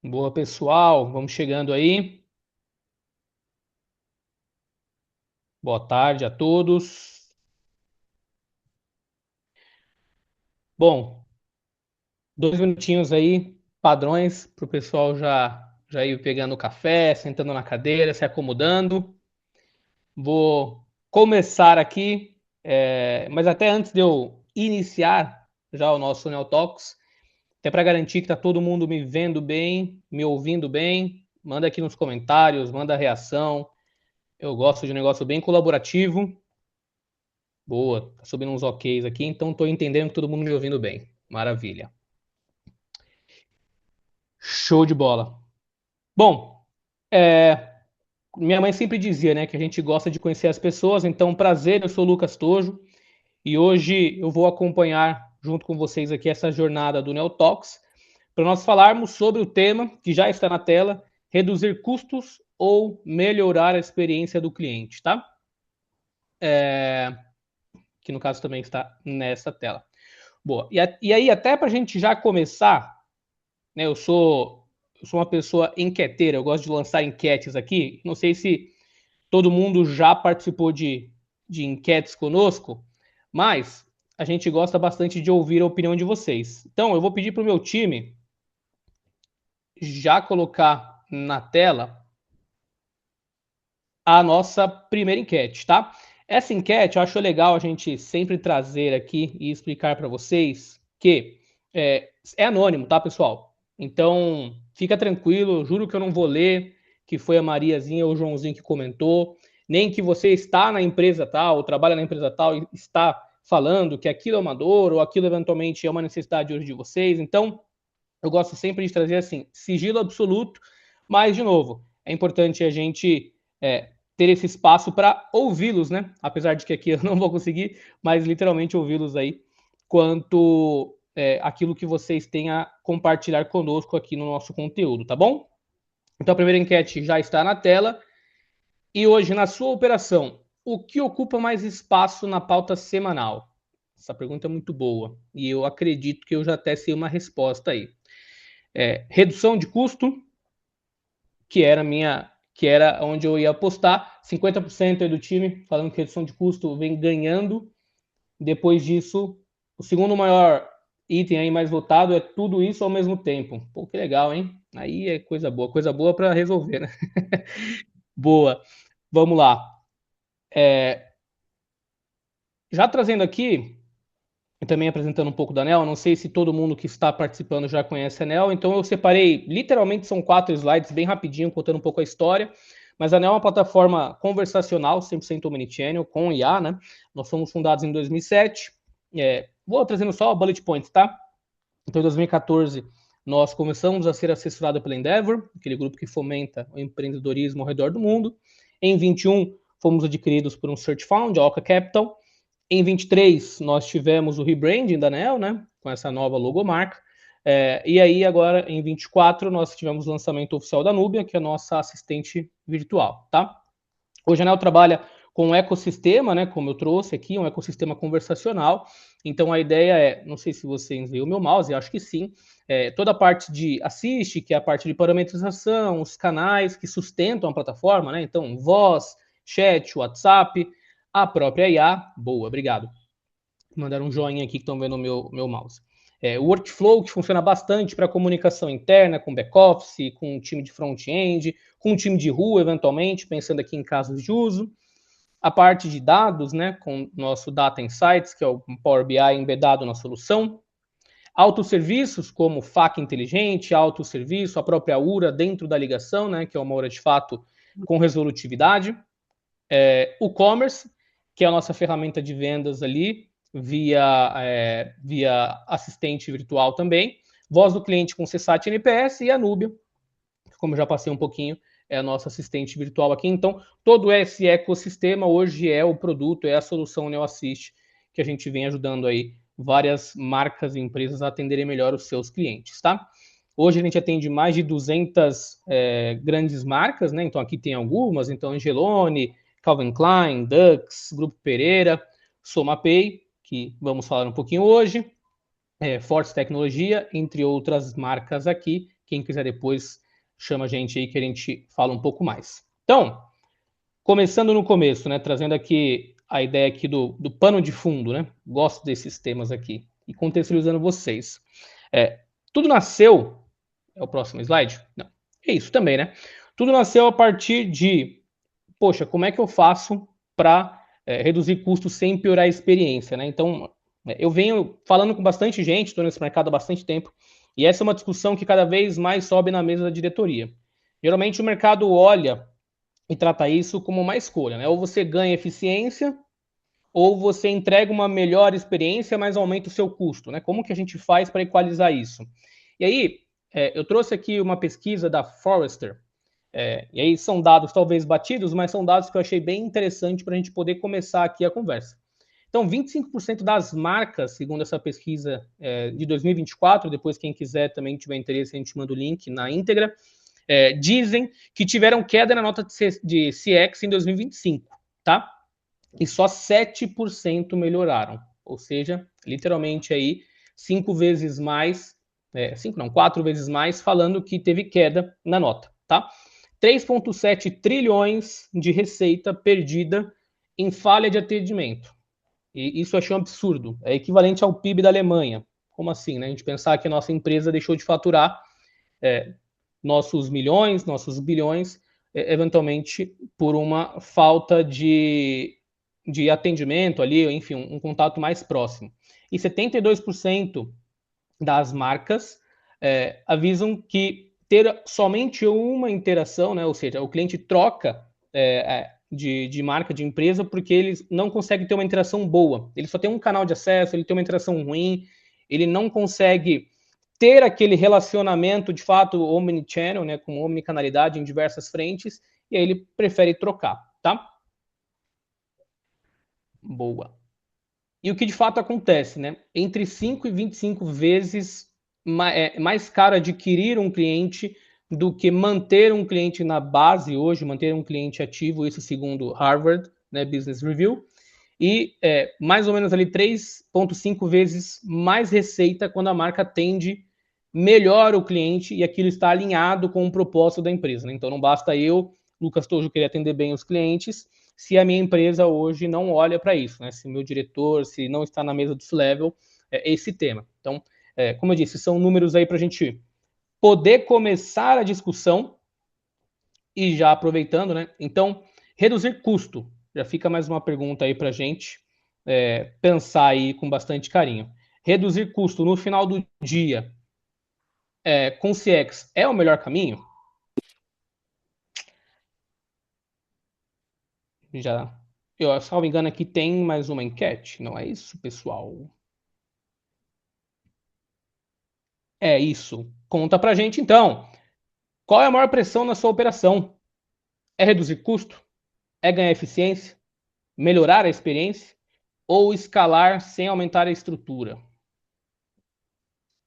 Boa, pessoal. Vamos chegando aí. Boa tarde a todos. Bom, 2 minutinhos aí, padrões, para o pessoal já ir pegando o café, sentando na cadeira, se acomodando. Vou começar aqui, mas até antes de eu iniciar já o nosso Neo Talks, até para garantir que está todo mundo me vendo bem, me ouvindo bem, manda aqui nos comentários, manda reação. Eu gosto de um negócio bem colaborativo. Boa, tá subindo uns OKs aqui, então tô entendendo que todo mundo me ouvindo bem. Maravilha. Show de bola. Bom, minha mãe sempre dizia, né, que a gente gosta de conhecer as pessoas, então prazer, eu sou o Lucas Tojo e hoje eu vou acompanhar junto com vocês aqui essa jornada do Neotalks para nós falarmos sobre o tema que já está na tela, reduzir custos ou melhorar a experiência do cliente, tá? Que no caso também está nessa tela. Boa. E aí, até para a gente já começar, né? Eu sou uma pessoa enqueteira, eu gosto de lançar enquetes aqui. Não sei se todo mundo já participou de enquetes conosco, mas a gente gosta bastante de ouvir a opinião de vocês. Então, eu vou pedir para o meu time já colocar na tela a nossa primeira enquete, tá? Essa enquete eu acho legal a gente sempre trazer aqui e explicar para vocês que é anônimo, tá, pessoal? Então, fica tranquilo, eu juro que eu não vou ler que foi a Mariazinha ou o Joãozinho que comentou, nem que você está na empresa tal, ou trabalha na empresa tal e está falando que aquilo é uma dor ou aquilo eventualmente é uma necessidade hoje de vocês. Então, eu gosto sempre de trazer assim, sigilo absoluto, mas, de novo, é importante a gente ter esse espaço para ouvi-los, né? Apesar de que aqui eu não vou conseguir, mas literalmente ouvi-los aí, quanto aquilo que vocês têm a compartilhar conosco aqui no nosso conteúdo, tá bom? Então a primeira enquete já está na tela. E hoje, na sua operação, o que ocupa mais espaço na pauta semanal? Essa pergunta é muito boa e eu acredito que eu já até sei uma resposta aí. Redução de custo, que era onde eu ia apostar, 50% do time falando que redução de custo vem ganhando. Depois disso, o segundo maior item aí mais votado é tudo isso ao mesmo tempo. Pô, que legal, hein? Aí é coisa boa para resolver, né? Boa. Vamos lá. Já trazendo aqui e também apresentando um pouco da ANEL, não sei se todo mundo que está participando já conhece a ANEL, então eu separei, literalmente são 4 slides, bem rapidinho, contando um pouco a história, mas a ANEL é uma plataforma conversacional, 100% omnichannel, com IA, né? Nós fomos fundados em 2007, vou trazendo só bullet points, tá? Então, em 2014, nós começamos a ser assessorados pela Endeavor, aquele grupo que fomenta o empreendedorismo ao redor do mundo. Em 21, fomos adquiridos por um search fund, a Oca Capital. Em 23, nós tivemos o rebranding da Neo, né, com essa nova logomarca. E aí, agora, em 24, nós tivemos o lançamento oficial da Nubia, que é a nossa assistente virtual, tá? Hoje a Neo trabalha com um ecossistema, né, como eu trouxe aqui, um ecossistema conversacional. Então a ideia é, não sei se vocês veem o meu mouse, acho que sim, toda a parte de assist, que é a parte de parametrização, os canais que sustentam a plataforma, né? Então voz, chat, WhatsApp, a própria IA. Boa, obrigado. Mandaram um joinha aqui que estão vendo o meu mouse. O workflow, que funciona bastante para comunicação interna, com back-office, com um time de front-end, com um time de rua, eventualmente, pensando aqui em casos de uso. A parte de dados, né, com nosso Data Insights, que é o Power BI embedado na solução. Autosserviços, como FAQ inteligente, autosserviço, a própria URA dentro da ligação, né, que é uma URA de fato com resolutividade. O commerce, que é a nossa ferramenta de vendas ali, via assistente virtual também. Voz do cliente com CSAT NPS e a Nubia, como já passei um pouquinho, é a nossa assistente virtual aqui. Então, todo esse ecossistema hoje é o produto, é a solução NeoAssist, que a gente vem ajudando aí várias marcas e empresas a atenderem melhor os seus clientes, tá? Hoje a gente atende mais de 200 grandes marcas, né? Então aqui tem algumas, então Angelone, Calvin Klein, Dux, Grupo Pereira, SomaPay, que vamos falar um pouquinho hoje, Forte Tecnologia, entre outras marcas aqui, Quem quiser depois, chama a gente aí que a gente fala um pouco mais. Então, começando no começo, né? Trazendo aqui a ideia aqui do pano de fundo, né? Gosto desses temas aqui. E contextualizando vocês. Tudo nasceu... É o próximo slide? Não. É isso também, né? Tudo nasceu a partir de... Poxa, como é que eu faço para reduzir custos sem piorar a experiência, né? Então, eu venho falando com bastante gente, estou nesse mercado há bastante tempo, e essa é uma discussão que cada vez mais sobe na mesa da diretoria. Geralmente o mercado olha e trata isso como uma escolha, né? Ou você ganha eficiência, ou você entrega uma melhor experiência, mas aumenta o seu custo, né? Como que a gente faz para equalizar isso? E aí, eu trouxe aqui uma pesquisa da Forrester, e aí são dados talvez batidos, mas são dados que eu achei bem interessante para a gente poder começar aqui a conversa. Então, 25% das marcas, segundo essa pesquisa de 2024, depois quem quiser também tiver interesse, a gente manda o link na íntegra, dizem que tiveram queda na nota de CX em 2025, tá? E só 7% melhoraram. Ou seja, literalmente aí 5 vezes mais, 5 não, 4 vezes mais, falando que teve queda na nota, tá? 3,7 trilhões de receita perdida em falha de atendimento. E isso eu achei um absurdo. É equivalente ao PIB da Alemanha. Como assim, né? A gente pensar que a nossa empresa deixou de faturar nossos milhões, nossos bilhões, eventualmente por uma falta de atendimento ali, enfim, um contato mais próximo. E 72% das marcas avisam que ter somente uma interação, né, ou seja, o cliente troca de marca, de empresa, porque eles não conseguem ter uma interação boa. Ele só tem um canal de acesso, ele tem uma interação ruim, ele não consegue ter aquele relacionamento de fato omnichannel, né, com omnicanalidade em diversas frentes, e aí ele prefere trocar, tá? Boa. E o que de fato acontece, né? Entre 5 e 25 vezes mais caro adquirir um cliente do que manter um cliente na base hoje, manter um cliente ativo, isso segundo Harvard, né, Business Review, e mais ou menos ali 3,5 vezes mais receita quando a marca atende melhor o cliente e aquilo está alinhado com o propósito da empresa, né? Então não basta eu, Lucas Tojo, querer atender bem os clientes, se a minha empresa hoje não olha para isso, né? Se meu diretor, se não está na mesa do C-Level, esse tema. Então, como eu disse, são números aí para a gente poder começar a discussão e já aproveitando, né? Então, reduzir custo. Já fica mais uma pergunta aí para a gente pensar aí com bastante carinho. Reduzir custo no final do dia com CX é o melhor caminho? Já, eu salvo engano aqui tem mais uma enquete, não é isso, pessoal? É isso. Conta pra gente então. Qual é a maior pressão na sua operação? É reduzir custo? É ganhar eficiência? Melhorar a experiência? Ou escalar sem aumentar a estrutura?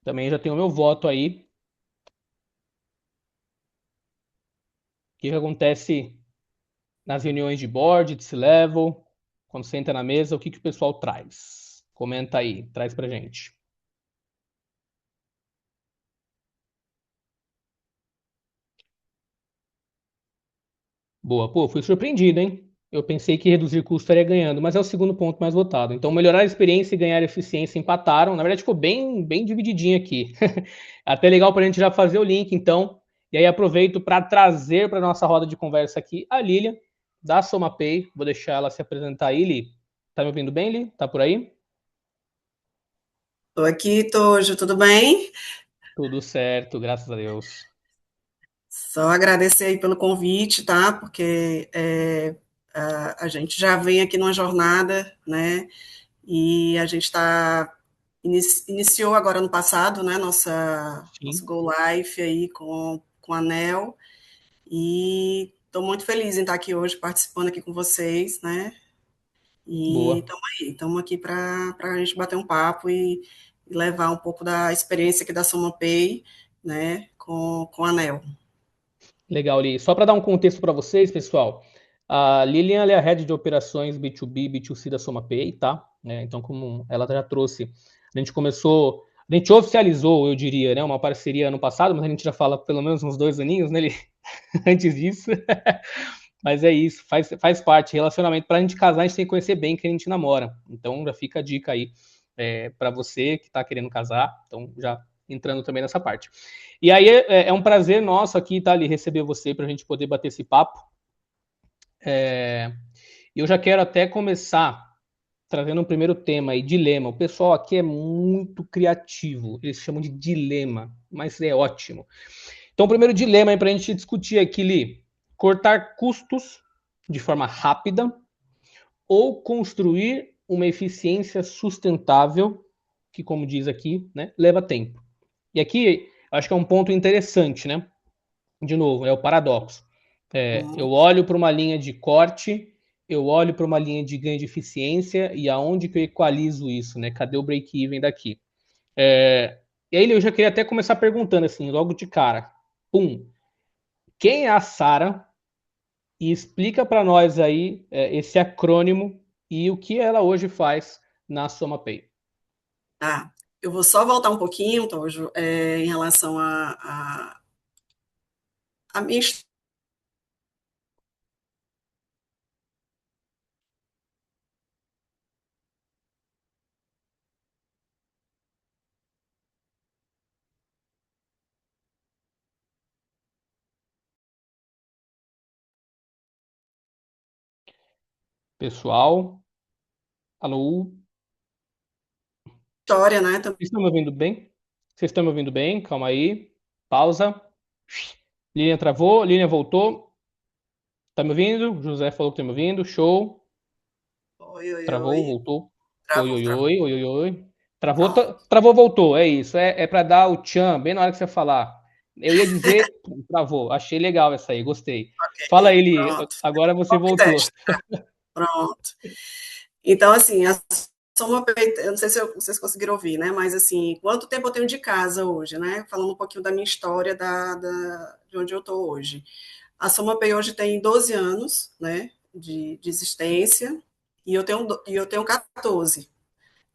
Também já tenho o meu voto aí. O que acontece nas reuniões de board, de C-Level, quando senta na mesa, o que o pessoal traz? Comenta aí, traz pra gente. Boa, pô, fui surpreendido, hein? Eu pensei que reduzir custo estaria ganhando, mas é o segundo ponto mais votado. Então, melhorar a experiência e ganhar eficiência empataram. Na verdade, ficou bem divididinho aqui. Até legal para a gente já fazer o link, então. E aí, aproveito para trazer para nossa roda de conversa aqui a Lilian, da SomaPay. Vou deixar ela se apresentar aí, Li. Tá me ouvindo bem, Li? Tá por aí? Estou aqui, Tojo, tudo bem? Tudo certo, graças a Deus. Só agradecer aí pelo convite, tá? Porque a gente já vem aqui numa jornada, né? E a gente iniciou agora no passado, né? Nosso Sim, Go Life aí com a ANEL. E estou muito feliz em estar aqui hoje participando aqui com vocês, né? E boa. estamos aqui para a gente bater um papo e levar um pouco da experiência aqui da SomaPay, né? Com a ANEL. Legal, Li. Só para dar um contexto para vocês, pessoal, a Lilian ela é a head de operações B2B, B2C da SomaPay, tá? Então, como ela já trouxe, a gente começou A gente oficializou, eu diria, né, uma parceria ano passado, mas a gente já fala pelo menos uns 2 aninhos, né, antes disso. Mas é isso, faz parte. Relacionamento, para a gente casar, a gente tem que conhecer bem quem a gente namora. Então já fica a dica aí para você que está querendo casar. Então já entrando também nessa parte. E aí é um prazer nosso aqui, tá, ali, receber você para a gente poder bater esse papo. Eu já quero até começar trazendo um primeiro tema aí, dilema. O pessoal aqui é muito criativo, eles chamam de dilema, mas é ótimo. Então, o primeiro dilema aí para a gente discutir aqui, Li, cortar custos de forma rápida ou construir uma eficiência sustentável, que, como diz aqui, né, leva tempo. E aqui, acho que é um ponto interessante, né? De novo, é o paradoxo. Eu olho para uma linha de corte, eu olho para uma linha de ganho de eficiência e aonde que eu equalizo isso, né? Cadê o break-even daqui? E aí eu já queria até começar perguntando assim, logo de cara. Quem é a Sara? E explica para nós aí esse acrônimo e o que ela hoje faz na SomaPay. Tá. Eu vou só voltar um pouquinho, Tojo, em relação a minha Pessoal, alô? história, né? Vocês estão me ouvindo bem? Vocês estão me ouvindo bem? Calma aí. Pausa. Linha travou, linha voltou. Tá me ouvindo? José falou que tá me ouvindo. Show. Oi, oi, Travou, oi. voltou. Oi, Travou, oi, travou. oi, oi, oi, oi. Travou, Pronto. travou, voltou. É isso. É para dar o tchan bem na hora que você falar. Eu ia dizer, travou. Achei legal essa aí, gostei. Fala Ok, aí, Li. pronto. Agora você Copy voltou. teste. Pronto. Então, assim, a soma, eu não sei se vocês conseguiram ouvir, né? Mas, assim, quanto tempo eu tenho de casa hoje, né? Falando um pouquinho da minha história, de onde eu estou hoje. A SomaPay hoje tem 12 anos, né? De existência, e eu tenho 14,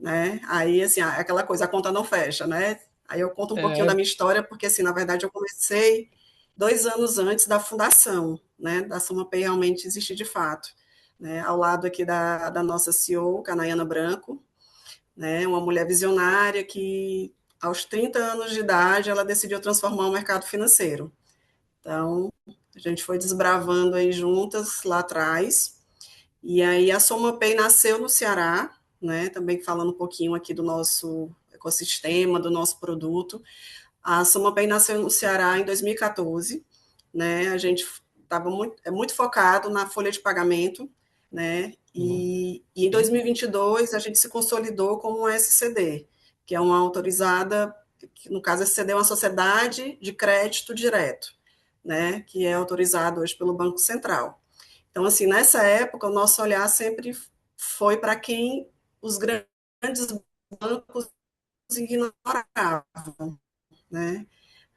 né? Aí, assim, aquela coisa, a conta não fecha, né? Aí eu conto um pouquinho da É, minha história, porque, assim, na verdade, eu comecei 2 anos antes da fundação, né? Da SomaPay realmente existir de fato, né? Ao lado aqui da nossa CEO, Canaiana Branco, né? Uma mulher visionária que, aos 30 anos de idade, ela decidiu transformar o mercado financeiro. Então, a gente foi desbravando aí juntas lá atrás, e aí a SomaPay nasceu no Ceará, né? Também falando um pouquinho aqui do nosso ecossistema, do nosso produto. A SomaPay nasceu no Ceará em 2014, né? A gente estava muito focado na folha de pagamento, né? E em sim. 2022 a gente se consolidou como um SCD, que é uma autorizada, que no caso a SCD é uma sociedade de crédito direto, né? Que é autorizado hoje pelo Banco Central. Então, assim, nessa época, o nosso olhar sempre foi para quem os grandes bancos ignoravam, né?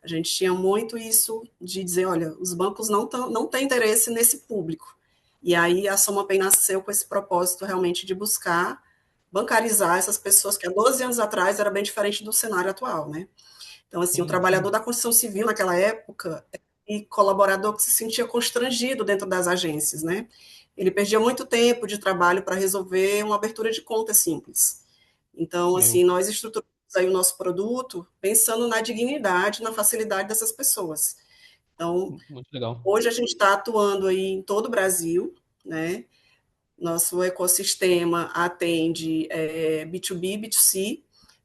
A gente tinha muito isso de dizer, olha, os bancos não têm interesse nesse público. E aí a SomaPay nasceu com esse propósito realmente de buscar bancarizar essas pessoas que há 12 anos atrás era bem diferente do cenário atual, né? Então, assim, o Sim, trabalhador sim. da construção civil naquela época e colaborador que se sentia constrangido dentro das agências, né? Ele perdia muito tempo de trabalho para resolver uma abertura de conta simples. Então, assim, Eu, nós estruturamos aí o nosso produto pensando na dignidade, na facilidade dessas pessoas. Então, muito legal. hoje a gente está atuando aí em todo o Brasil, né? Nosso ecossistema atende B2B, B2C,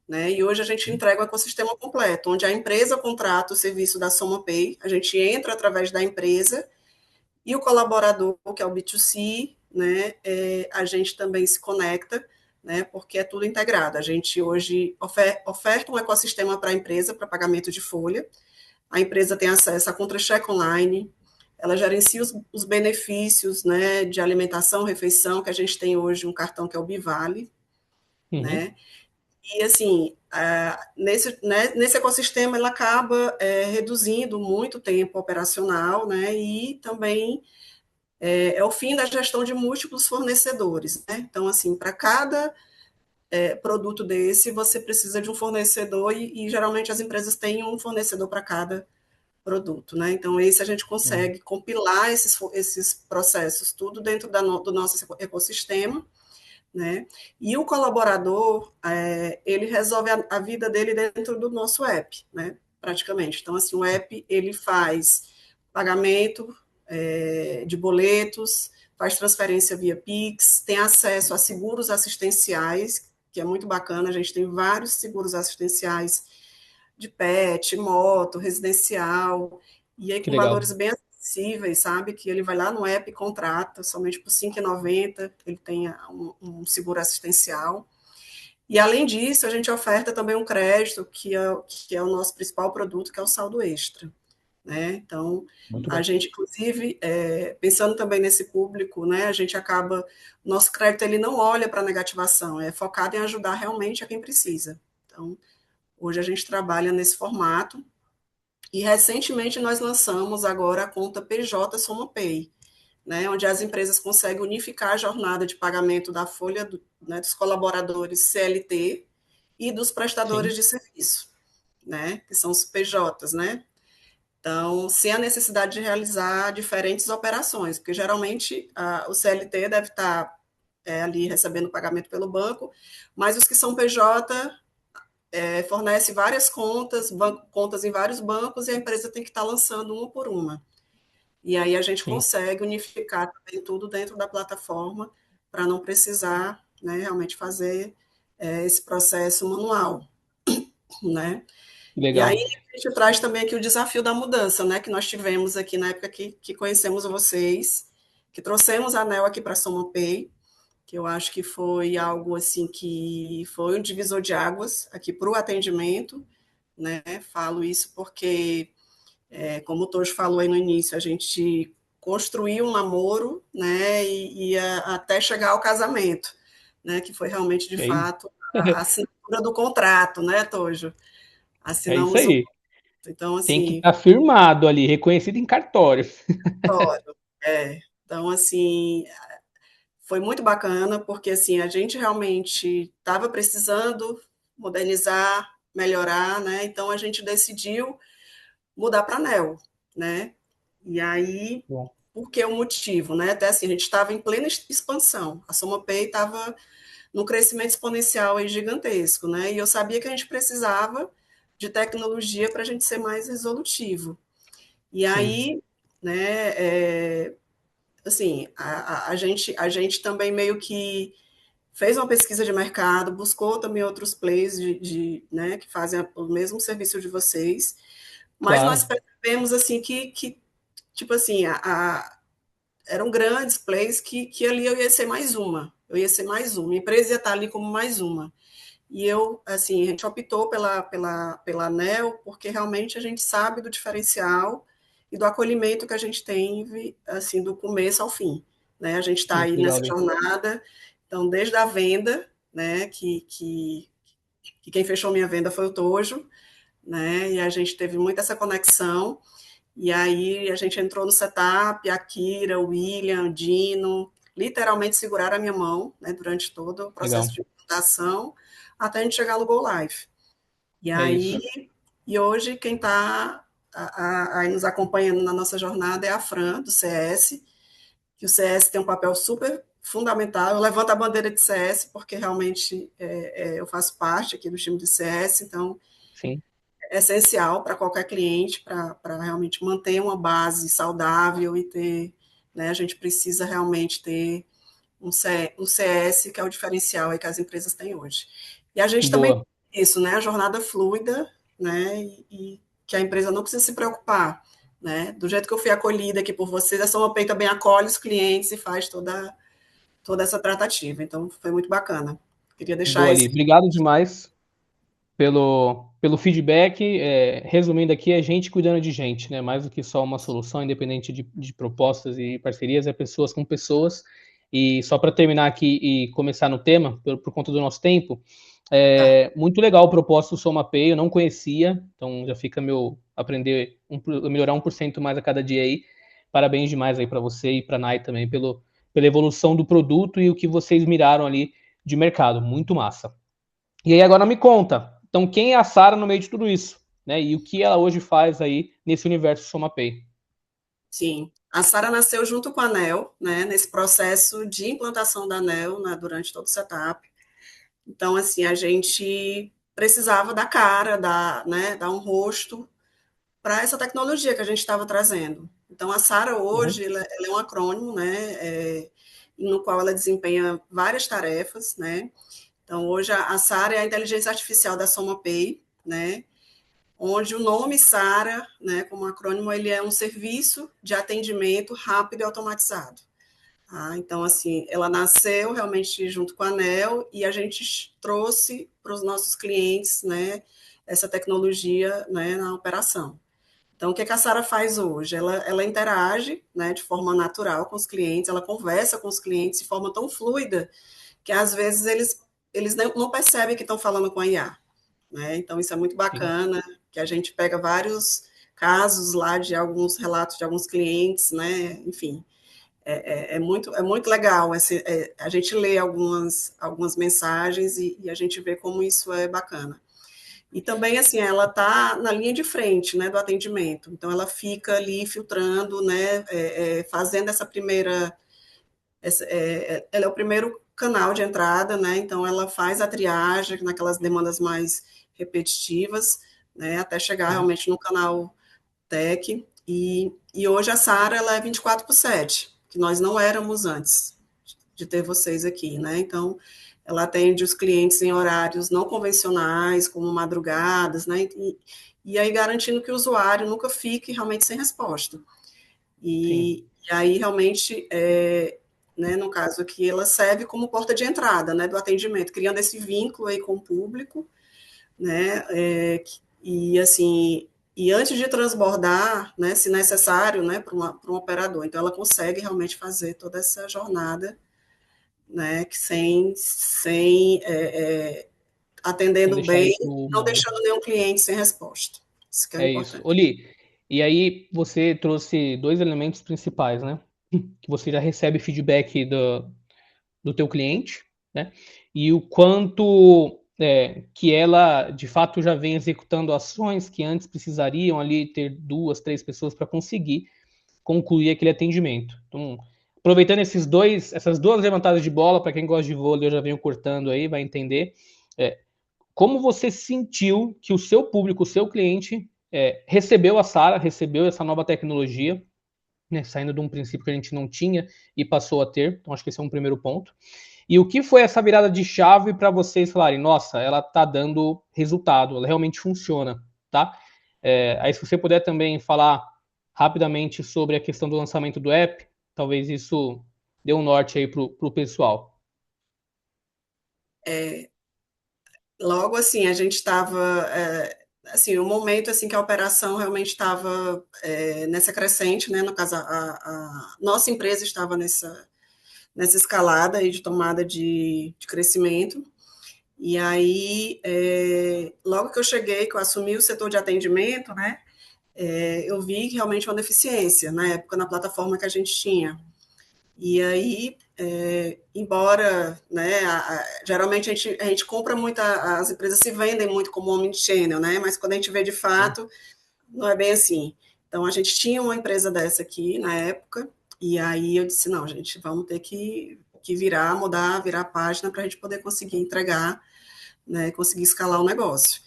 né? E hoje a gente entrega o ecossistema completo, onde a empresa contrata o serviço da SomaPay, a gente entra através da empresa e o colaborador, que é o B2C, né? A gente também se conecta, né? Porque é tudo integrado. A gente hoje oferta um ecossistema para a empresa para pagamento de folha. A empresa tem acesso a contra-cheque online, ela gerencia os benefícios, né, de alimentação, refeição, que a gente tem hoje um cartão que é o Bivale, Uhum. né? E assim, nesse ecossistema ela acaba reduzindo muito o tempo operacional, né? E também é o fim da gestão de múltiplos fornecedores, né? Então, assim, para cada produto desse, você precisa de um fornecedor e geralmente as empresas têm um fornecedor para cada produto, né? Então, esse a gente consegue compilar esses processos tudo dentro do nosso ecossistema, né? E o colaborador, ele resolve a vida dele dentro do nosso app, né? Praticamente. Então, assim, o app, ele faz pagamento de boletos, faz transferência via Pix, tem acesso a seguros assistenciais, que é muito bacana, a gente tem vários seguros assistenciais de pet, moto, residencial, e aí Que com legal. valores bem acessíveis, sabe? Que ele vai lá no app e contrata, somente por R$ 5,90, ele tem um seguro assistencial. E além disso, a gente oferta também um crédito, que é o nosso principal produto, que é o saldo extra. Né? Então, Muito a bom. gente, inclusive, pensando também nesse público, né, a gente acaba, nosso crédito ele não olha para a negativação, é focado em ajudar realmente a quem precisa. Então, hoje a gente trabalha nesse formato e recentemente nós lançamos agora a conta PJ SomaPay, né, onde as empresas conseguem unificar a jornada de pagamento da folha né, dos colaboradores CLT e dos prestadores Sim, de serviço, né, que são os PJs, né? Então, sem a necessidade de realizar diferentes operações, porque geralmente o CLT deve estar ali recebendo pagamento pelo banco, mas os que são PJ fornece várias contas, contas em vários bancos, e a empresa tem que estar lançando uma por uma. E aí a gente sim. consegue unificar também tudo dentro da plataforma para não precisar, né, realmente fazer esse processo manual, né? Que E aí legal. a gente traz também aqui o desafio da mudança, né, que nós tivemos aqui na época que conhecemos vocês, que trouxemos a ANEL aqui para a SomaPay, que eu acho que foi algo assim que foi um divisor de águas aqui para o atendimento, né? Falo isso porque, como o Tojo falou aí no início, a gente construiu um namoro, né? E ia até chegar ao casamento, né? Que foi realmente, de É isso. fato, a assinatura do contrato, né, Tojo? É isso Assinamos o. aí. Então, Tem que assim, estar firmado ali, reconhecido em cartório. história. Então, assim, foi muito bacana, porque assim, a gente realmente estava precisando modernizar, melhorar, né? Então a gente decidiu mudar para a Neo, né? E aí, Bom, por que o motivo, né? Até assim, a gente estava em plena expansão. A SomaPay estava num crescimento exponencial aí gigantesco, né? E eu sabia que a gente precisava de tecnologia para a gente ser mais resolutivo. E sim. aí, né, assim, a gente também meio que fez uma pesquisa de mercado, buscou também outros players né, que fazem o mesmo serviço de vocês, mas nós Claro. percebemos assim que tipo assim, eram grandes players que ali eu ia ser mais uma, a empresa ia estar ali como mais uma. E eu, assim, a gente optou pela ANEL, porque realmente a gente sabe do diferencial e do acolhimento que a gente tem, assim, do começo ao fim. Né? A gente está Muito aí legal, nessa Lê. jornada, então, desde a venda, né, que quem fechou minha venda foi o Tojo, né, e a gente teve muita essa conexão, e aí a gente entrou no setup, a Kira, o William, o Dino, literalmente seguraram a minha mão, né, durante todo o processo Legal. de implantação, até a gente chegar no Go Live. E É aí, isso. e hoje quem está aí nos acompanhando na nossa jornada é a Fran, do CS, que o CS tem um papel super fundamental. Eu levanto a bandeira de CS porque realmente eu faço parte aqui do time de CS, então Sim. é essencial para qualquer cliente, para realmente manter uma base saudável e ter, né, a gente precisa realmente ter um CS, que é o diferencial aí que as empresas têm hoje. E a gente também Boa. tem isso, né, a jornada fluida, né, e que a empresa não precisa se preocupar, né, do jeito que eu fui acolhida aqui por vocês, a SomaPay também acolhe os clientes e faz toda essa tratativa, então foi muito bacana. Queria deixar Boa, esse. ali. Obrigado demais pelo feedback. Resumindo aqui, é gente cuidando de gente, né? Mais do que só uma solução, independente de propostas e parcerias, é pessoas com pessoas. E só para terminar aqui e começar no tema, por conta do nosso tempo, Tá. muito legal o propósito do SomaPay, eu não conhecia, então já fica meu aprender, melhorar 1% mais a cada dia aí. Parabéns demais aí para você e para a Nai também pela evolução do produto e o que vocês miraram ali de mercado. Muito massa. E aí agora me conta, então quem é a Sara no meio de tudo isso? Né? E o que ela hoje faz aí nesse universo SomaPay? Sim. A Sara nasceu junto com a ANEL, né, nesse processo de implantação da ANEL, né, durante todo o setup. Então, assim, a gente precisava dar cara, dar um rosto para essa tecnologia que a gente estava trazendo. Então, a Sara Uhum. hoje, ela é um acrônimo, né, no qual ela desempenha várias tarefas, né. Então, hoje a Sara é a inteligência artificial da SomaPay, né, onde o nome Sara, né, como acrônimo, ele é um serviço de atendimento rápido e automatizado. Então, assim, ela nasceu realmente junto com a ANEL e a gente trouxe para os nossos clientes, né, essa tecnologia, né, na operação. Então, o que a Sara faz hoje? Ela interage, né, de forma natural com os clientes, ela conversa com os clientes de forma tão fluida que às vezes eles não percebem que estão falando com a IA. Né? Então, isso é muito Sim, bacana, que a gente pega vários casos lá de alguns relatos de alguns clientes, né? Enfim, é muito legal. A gente lê algumas mensagens e a gente vê como isso é bacana. E também, assim, ela está na linha de frente, né, do atendimento. Então, ela fica ali filtrando, né, fazendo essa primeira... ela é o primeiro canal de entrada, né, então ela faz a triagem naquelas demandas mais repetitivas, né, até chegar sim. realmente no canal tech. E hoje a Sara, ela é 24/7, que nós não éramos antes de ter vocês aqui, né? Então, ela atende os clientes em horários não convencionais, como madrugadas, né? E aí garantindo que o usuário nunca fique realmente sem resposta. Sim. E aí realmente, né, no caso aqui, ela serve como porta de entrada, né, do atendimento, criando esse vínculo aí com o público, né, e assim, e antes de transbordar, né, se necessário, né, para um operador. Então, ela consegue realmente fazer toda essa jornada, né, que Sem atendendo deixar bem, isso no não humano. deixando nenhum cliente sem resposta. Isso que é o É isso. importante. Oli, e aí você trouxe dois elementos principais, né? Que você já recebe feedback do teu cliente, né? E o quanto que ela, de fato, já vem executando ações que antes precisariam ali ter duas, três pessoas para conseguir concluir aquele atendimento. Então, aproveitando essas duas levantadas de bola, para quem gosta de vôlei, eu já venho cortando aí, vai entender. Como você sentiu que o seu público, o seu cliente, recebeu a Sara, recebeu essa nova tecnologia, né, saindo de um princípio que a gente não tinha e passou a ter. Então, acho que esse é um primeiro ponto. E o que foi essa virada de chave para vocês falarem, nossa, ela está dando resultado, ela realmente funciona, tá? Aí se você puder também falar rapidamente sobre a questão do lançamento do app, talvez isso dê um norte aí pro pessoal. Logo assim, a gente estava, assim, o momento assim que a operação realmente estava nessa crescente, né? No caso, a nossa empresa estava nessa escalada aí de tomada de crescimento. E aí, logo que eu cheguei, que eu assumi o setor de atendimento, né? Eu vi realmente uma deficiência na época na plataforma que a gente tinha. E aí, embora, né, geralmente a gente compra muito, as empresas se vendem muito como omnichannel, né, mas quando a gente vê de Sim. fato, não é bem assim. Então, a gente tinha uma empresa dessa aqui na época, e aí eu disse, não, gente, vamos ter que virar, mudar, virar a página para a gente poder conseguir entregar, né, conseguir escalar o negócio.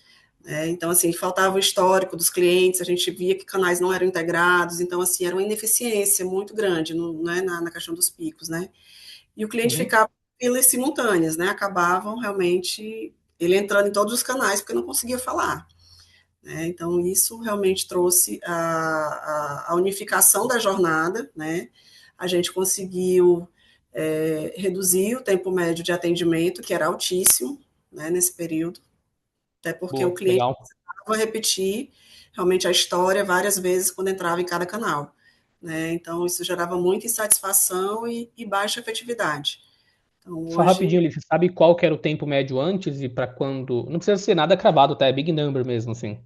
Então, assim, faltava o histórico dos clientes, a gente via que canais não eram integrados, então, assim, era uma ineficiência muito grande no, né, na questão dos picos, né? E o cliente Uhum. ficava em filas simultâneas, né? Acabavam realmente ele entrando em todos os canais porque não conseguia falar. Né? Então, isso realmente trouxe a unificação da jornada, né? A gente conseguiu reduzir o tempo médio de atendimento, que era altíssimo, né, nesse período, até porque o Boa, cliente legal. precisava repetir realmente a história várias vezes quando entrava em cada canal. Né? Então, isso gerava muita insatisfação e baixa efetividade. Então, Só hoje, rapidinho ali, você sabe qual que era o tempo médio antes e para quando? Não precisa ser nada cravado, tá? É big number mesmo, assim.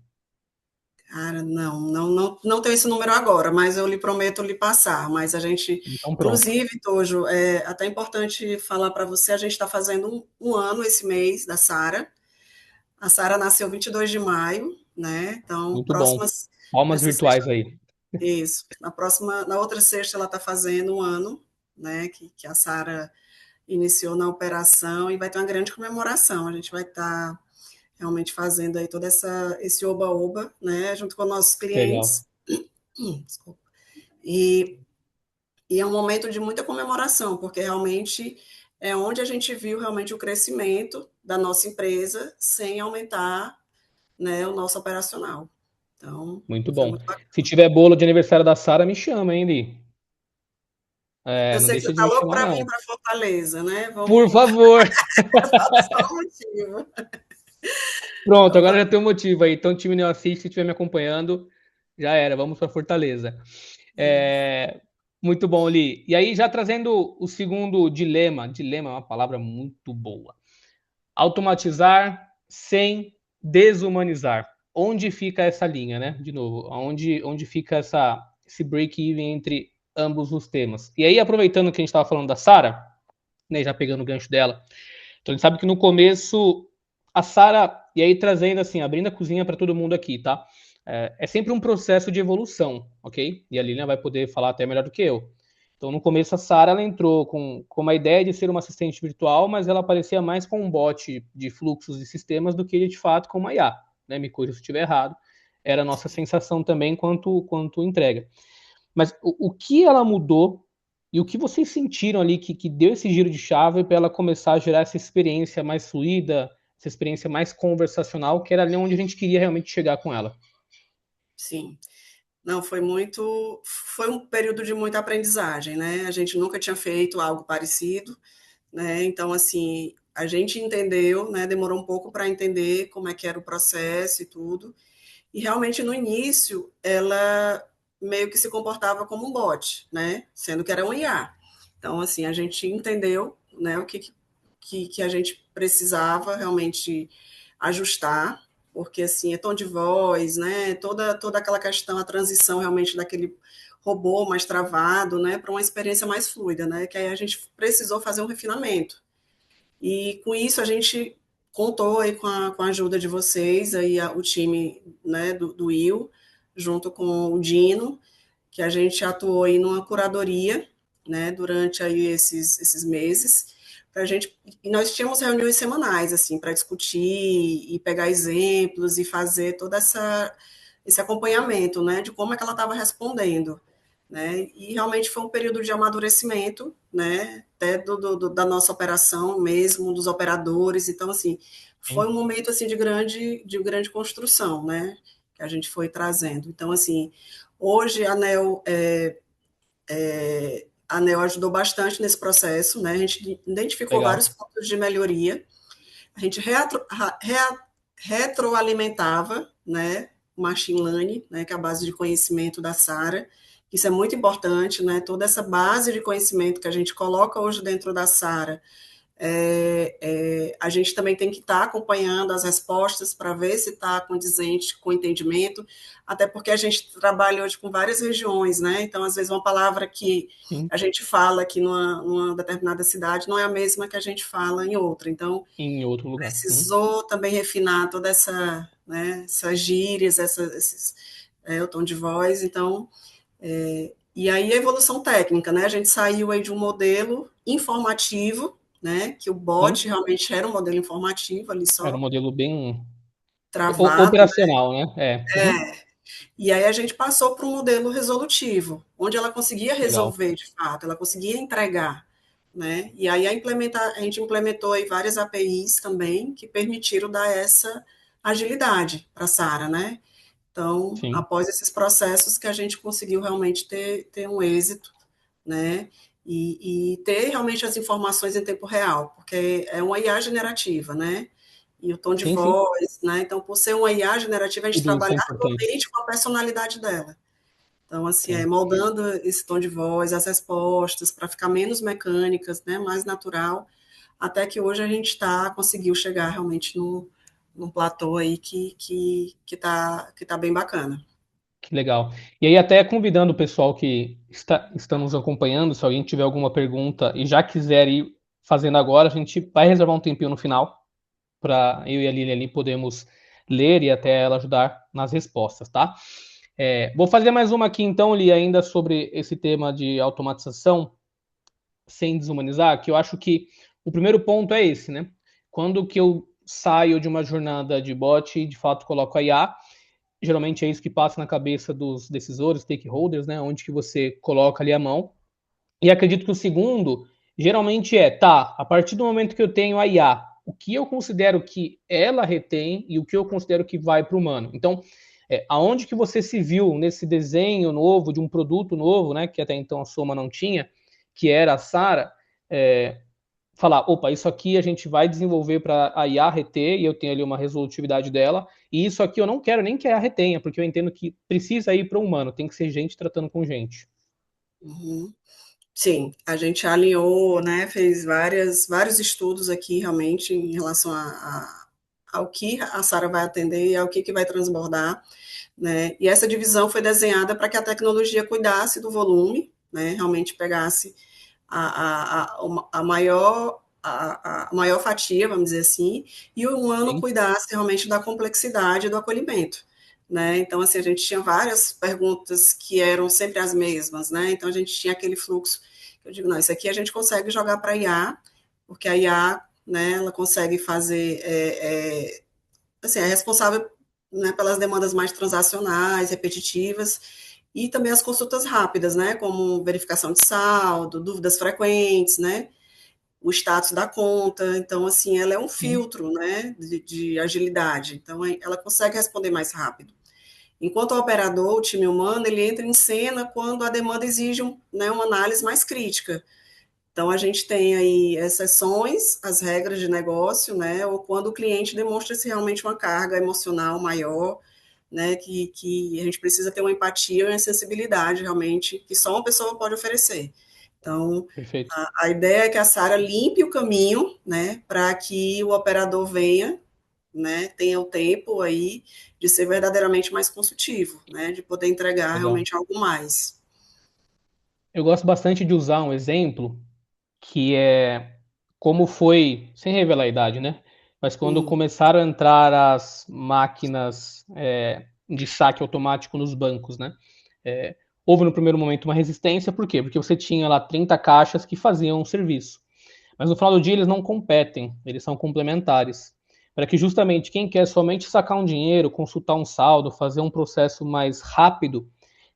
cara, não tenho esse número agora, mas eu lhe prometo lhe passar. Mas a gente, Então pronto. inclusive, Tojo, é até importante falar para você, a gente está fazendo um ano esse mês da Sara, A Sara nasceu 22 de maio, né? Então, Muito bom. Palmas essa sexta, virtuais aí. isso. Na outra sexta ela está fazendo um ano, né? Que a Sara iniciou na operação e vai ter uma grande comemoração. A gente vai estar realmente fazendo aí esse oba-oba, né? Junto com nossos Legal. clientes. Desculpa. E, e é um momento de muita comemoração, porque realmente é onde a gente viu realmente o crescimento da nossa empresa sem aumentar, né, o nosso operacional. Então, Muito foi bom. muito bacana. Se tiver bolo de aniversário da Sara, me chama, hein, Li? Eu Não sei que você deixa de está me louco chamar, para vir não. para Fortaleza, né? Por Vamos, favor. só um motivo. Pronto, Então, agora já tem um motivo aí. Então, time Neo Assist, se estiver me acompanhando, já era. Vamos para Fortaleza. É, muito bom, Li. E aí, já trazendo o segundo dilema. Dilema é uma palavra muito boa. Automatizar sem desumanizar. Onde fica essa linha, né? De novo, onde fica esse break-even entre ambos os temas. E aí, aproveitando que a gente estava falando da Sara, né, já pegando o gancho dela, então a gente sabe que no começo a Sara, e aí trazendo assim, abrindo a cozinha para todo mundo aqui, tá? É sempre um processo de evolução, ok? E a Lilian vai poder falar até melhor do que eu. Então, no começo, a Sara ela entrou com uma ideia de ser uma assistente virtual, mas ela parecia mais com um bot de fluxos e sistemas do que de fato com uma IA. Né? Me corrija se eu estiver errado. Era a nossa sensação também quanto entrega. Mas o que ela mudou e o que vocês sentiram ali que deu esse giro de chave para ela começar a gerar essa experiência mais fluida, essa experiência mais conversacional, que era ali onde a gente queria realmente chegar com ela? sim. Não, foi um período de muita aprendizagem, né? A gente nunca tinha feito algo parecido, né? Então, assim, a gente entendeu, né? Demorou um pouco para entender como é que era o processo e tudo. E realmente no início ela meio que se comportava como um bot, né? Sendo que era um IA. Então, assim, a gente entendeu, né, que a gente precisava realmente ajustar, porque assim, é tom de voz, né? Toda aquela questão, a transição realmente daquele robô mais travado, né, para uma experiência mais fluida, né? Que aí a gente precisou fazer um refinamento. E com isso a gente contou aí com a ajuda de vocês, aí o time, né, do Will, junto com o Dino, que a gente atuou aí numa curadoria, né, durante aí esses meses, pra gente, e nós tínhamos reuniões semanais, assim, para discutir e pegar exemplos e fazer esse acompanhamento, né, de como é que ela estava respondendo, né, e realmente foi um período de amadurecimento, né, até da nossa operação mesmo, dos operadores, então, assim, foi um Sim. momento, assim, de grande construção, né, que a gente foi trazendo, então, assim, hoje a ANEL ajudou bastante nesse processo, né, a gente identificou vários Legal. pontos de melhoria, a gente retroalimentava, né, o machine learning, né, que é a base de conhecimento da Sara. Isso é muito importante, né? Toda essa base de conhecimento que a gente coloca hoje dentro da Sara, a gente também tem que estar acompanhando as respostas para ver se está condizente com o entendimento, até porque a gente trabalha hoje com várias regiões, né? Então, às vezes, uma palavra que Sim. a gente fala aqui numa determinada cidade não é a mesma que a gente fala em outra. Então, Em outro lugar. precisou também refinar toda essas gírias, o tom de voz. Então, e aí a evolução técnica, né? A gente saiu aí de um modelo informativo, né? Que o bot Sim. realmente era um modelo informativo ali Era um só, modelo bem travado, operacional, né? Uhum. e aí a gente passou para um modelo resolutivo, onde ela conseguia Legal. resolver de fato, ela conseguia entregar, né? E aí a gente implementou aí várias APIs também que permitiram dar essa agilidade para a Sara, né? Então, Sim. após esses processos que a gente conseguiu realmente ter um êxito, né? E ter realmente as informações em tempo real, porque é uma IA generativa, né? E o tom de Sim, sim. voz, né? Então, por ser uma IA generativa, a gente Tudo isso trabalha é importante. arduamente com a personalidade dela. Então, assim, Sim. moldando esse tom de voz, as respostas, para ficar menos mecânicas, né? Mais natural, até que hoje a gente conseguiu chegar realmente num platô aí que tá bem bacana. Que legal. E aí, até convidando o pessoal que está nos acompanhando, se alguém tiver alguma pergunta e já quiser ir fazendo agora, a gente vai reservar um tempinho no final, para eu e a Lilian ali podemos ler e até ela ajudar nas respostas, tá? Vou fazer mais uma aqui então, Li, ainda sobre esse tema de automatização sem desumanizar, que eu acho que o primeiro ponto é esse, né? Quando que eu saio de uma jornada de bot e de fato coloco a IA, geralmente é isso que passa na cabeça dos decisores, stakeholders, né? Onde que você coloca ali a mão. E acredito que o segundo, geralmente tá, a partir do momento que eu tenho a IA, o que eu considero que ela retém e o que eu considero que vai para o humano. Então, aonde que você se viu nesse desenho novo, de um produto novo, né, que até então a Soma não tinha, que era a Sara, falar, opa, isso aqui a gente vai desenvolver para a IA reter, e eu tenho ali uma resolutividade dela, e isso aqui eu não quero nem que a IA retenha, porque eu entendo que precisa ir para o humano, tem que ser gente tratando com gente. Uhum. Sim, a gente alinhou, né, fez vários estudos aqui realmente em relação ao que a Sara vai atender e ao que vai transbordar, né? E essa divisão foi desenhada para que a tecnologia cuidasse do volume, né? Realmente pegasse a maior a maior fatia, vamos dizer assim, e o humano Sim, cuidasse realmente da complexidade do acolhimento. Né? Então, assim, a gente tinha várias perguntas que eram sempre as mesmas, né? Então, a gente tinha aquele fluxo. Eu digo, não, isso aqui a gente consegue jogar para a IA, porque a IA, né, ela consegue fazer, assim, é responsável, né, pelas demandas mais transacionais, repetitivas, e também as consultas rápidas, né, como verificação de saldo, dúvidas frequentes, né, o status da conta. Então, assim, ela é um sim, filtro, né, de agilidade. Então, ela consegue responder mais rápido. Enquanto o operador, o time humano, ele entra em cena quando a demanda exige né, uma análise mais crítica. Então, a gente tem aí exceções às regras de negócio, né, ou quando o cliente demonstra-se realmente uma carga emocional maior, né, que a gente precisa ter uma empatia e uma sensibilidade realmente que só uma pessoa pode oferecer. Então, perfeito. a ideia é que a Sara limpe o caminho, né, para que o operador venha, né, tenha o tempo aí de ser verdadeiramente mais consultivo, né, de poder entregar Legal. realmente algo mais. Eu gosto bastante de usar um exemplo que é como foi, sem revelar a idade, né? Mas quando Hum, começaram a entrar as máquinas de saque automático nos bancos, né? É, houve no primeiro momento uma resistência, por quê? Porque você tinha lá 30 caixas que faziam o serviço. Mas no final do dia eles não competem, eles são complementares. Para que justamente quem quer somente sacar um dinheiro, consultar um saldo, fazer um processo mais rápido,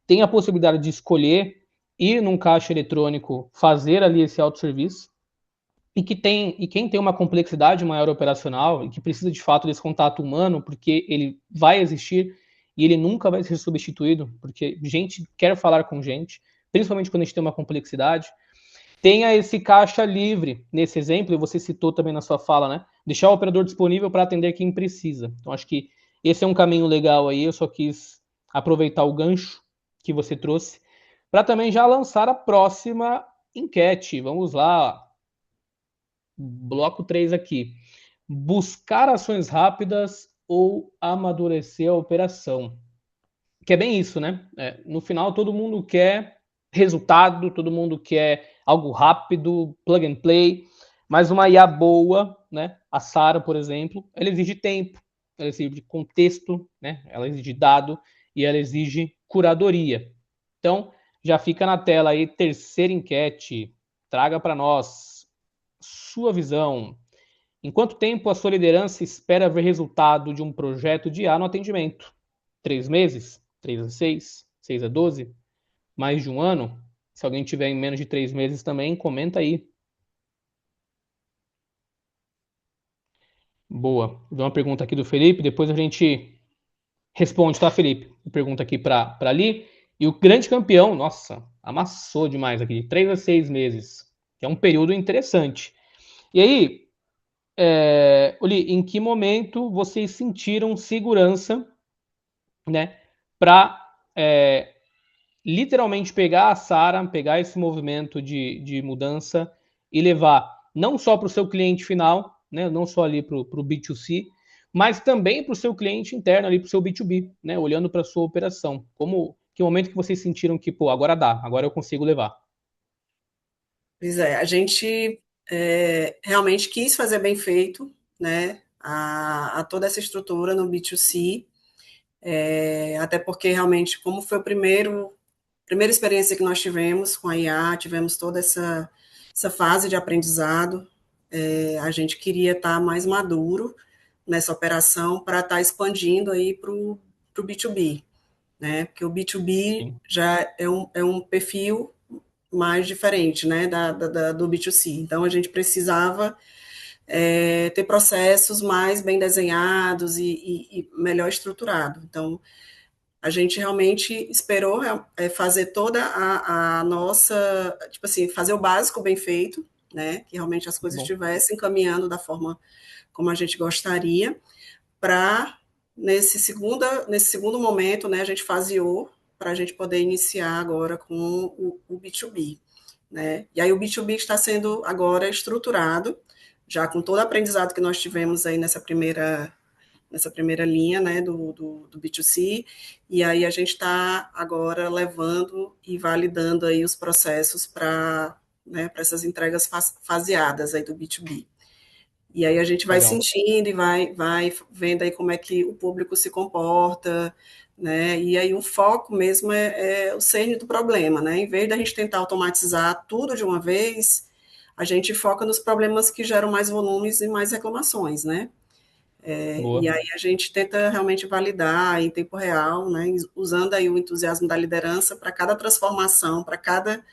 tem a possibilidade de escolher ir num caixa eletrônico, fazer ali esse autosserviço, e quem tem uma complexidade maior operacional e que precisa de fato desse contato humano, porque ele vai existir e ele nunca vai ser substituído, porque gente quer falar com gente, principalmente quando a gente tem uma complexidade, tenha esse caixa livre nesse exemplo, e você citou também na sua fala, né? Deixar o operador disponível para atender quem precisa. Então, acho que esse é um caminho legal aí. Eu só quis aproveitar o gancho que você trouxe para também já lançar a próxima enquete. Vamos lá, bloco 3 aqui. Buscar ações rápidas ou amadurecer a operação? Que é bem isso, né? No final, todo mundo quer resultado, todo mundo quer algo rápido, plug and play, mas uma IA boa, né? A Sara, por exemplo, ela exige tempo, ela exige contexto, né? Ela exige dado e ela exige curadoria. Então, já fica na tela aí, terceira enquete. Traga para nós sua visão. Em quanto tempo a sua liderança espera ver resultado de um projeto de IA no atendimento? 3 meses? 3 a 6? 6 a 12? Mais de um ano? Se alguém tiver em menos de 3 meses também, comenta aí. Boa. Vou uma pergunta aqui do Felipe, depois a gente responde, tá, Felipe? Pergunta aqui para ali. E o grande campeão, nossa, amassou demais aqui, de 3 a 6 meses, que é um período interessante. E aí, Uli, em que momento vocês sentiram segurança, né, para literalmente pegar a Sara, pegar esse movimento de mudança e levar não só para o seu cliente final, né, não só ali para o B2C, mas também para o seu cliente interno, ali para o seu B2B, né, olhando para a sua operação. Que momento que vocês sentiram que, pô, agora dá, agora eu consigo levar? Pois é, a gente realmente quis fazer bem feito, né? a toda essa estrutura no B2C, até porque realmente, como foi primeira experiência que nós tivemos com a IA, tivemos toda essa fase de aprendizado, a gente queria estar mais maduro nessa operação para estar expandindo aí para o B2B, né? Porque o B2B Sim, já é um perfil mais diferente, né, do B2C. Então, a gente precisava ter processos mais bem desenhados e melhor estruturados. Então, a gente realmente esperou fazer toda a nossa, tipo assim, fazer o básico bem feito, né, que realmente as muito coisas bom. estivessem caminhando da forma como a gente gostaria, para nesse segundo momento, né, a gente faseou para a gente poder iniciar agora com o B2B, né? E aí o B2B está sendo agora estruturado, já com todo o aprendizado que nós tivemos aí nessa primeira linha, né, do B2C, e aí a gente está agora levando e validando aí os processos para, né, para essas entregas faseadas aí do B2B. E aí a gente vai Legal. sentindo e vai vendo aí como é que o público se comporta, né? E aí o foco mesmo é o cerne do problema, né? Em vez da gente tentar automatizar tudo de uma vez, a gente foca nos problemas que geram mais volumes e mais reclamações, né? E Boa. aí a gente tenta realmente validar em tempo real, né? Usando aí o entusiasmo da liderança para cada transformação, para cada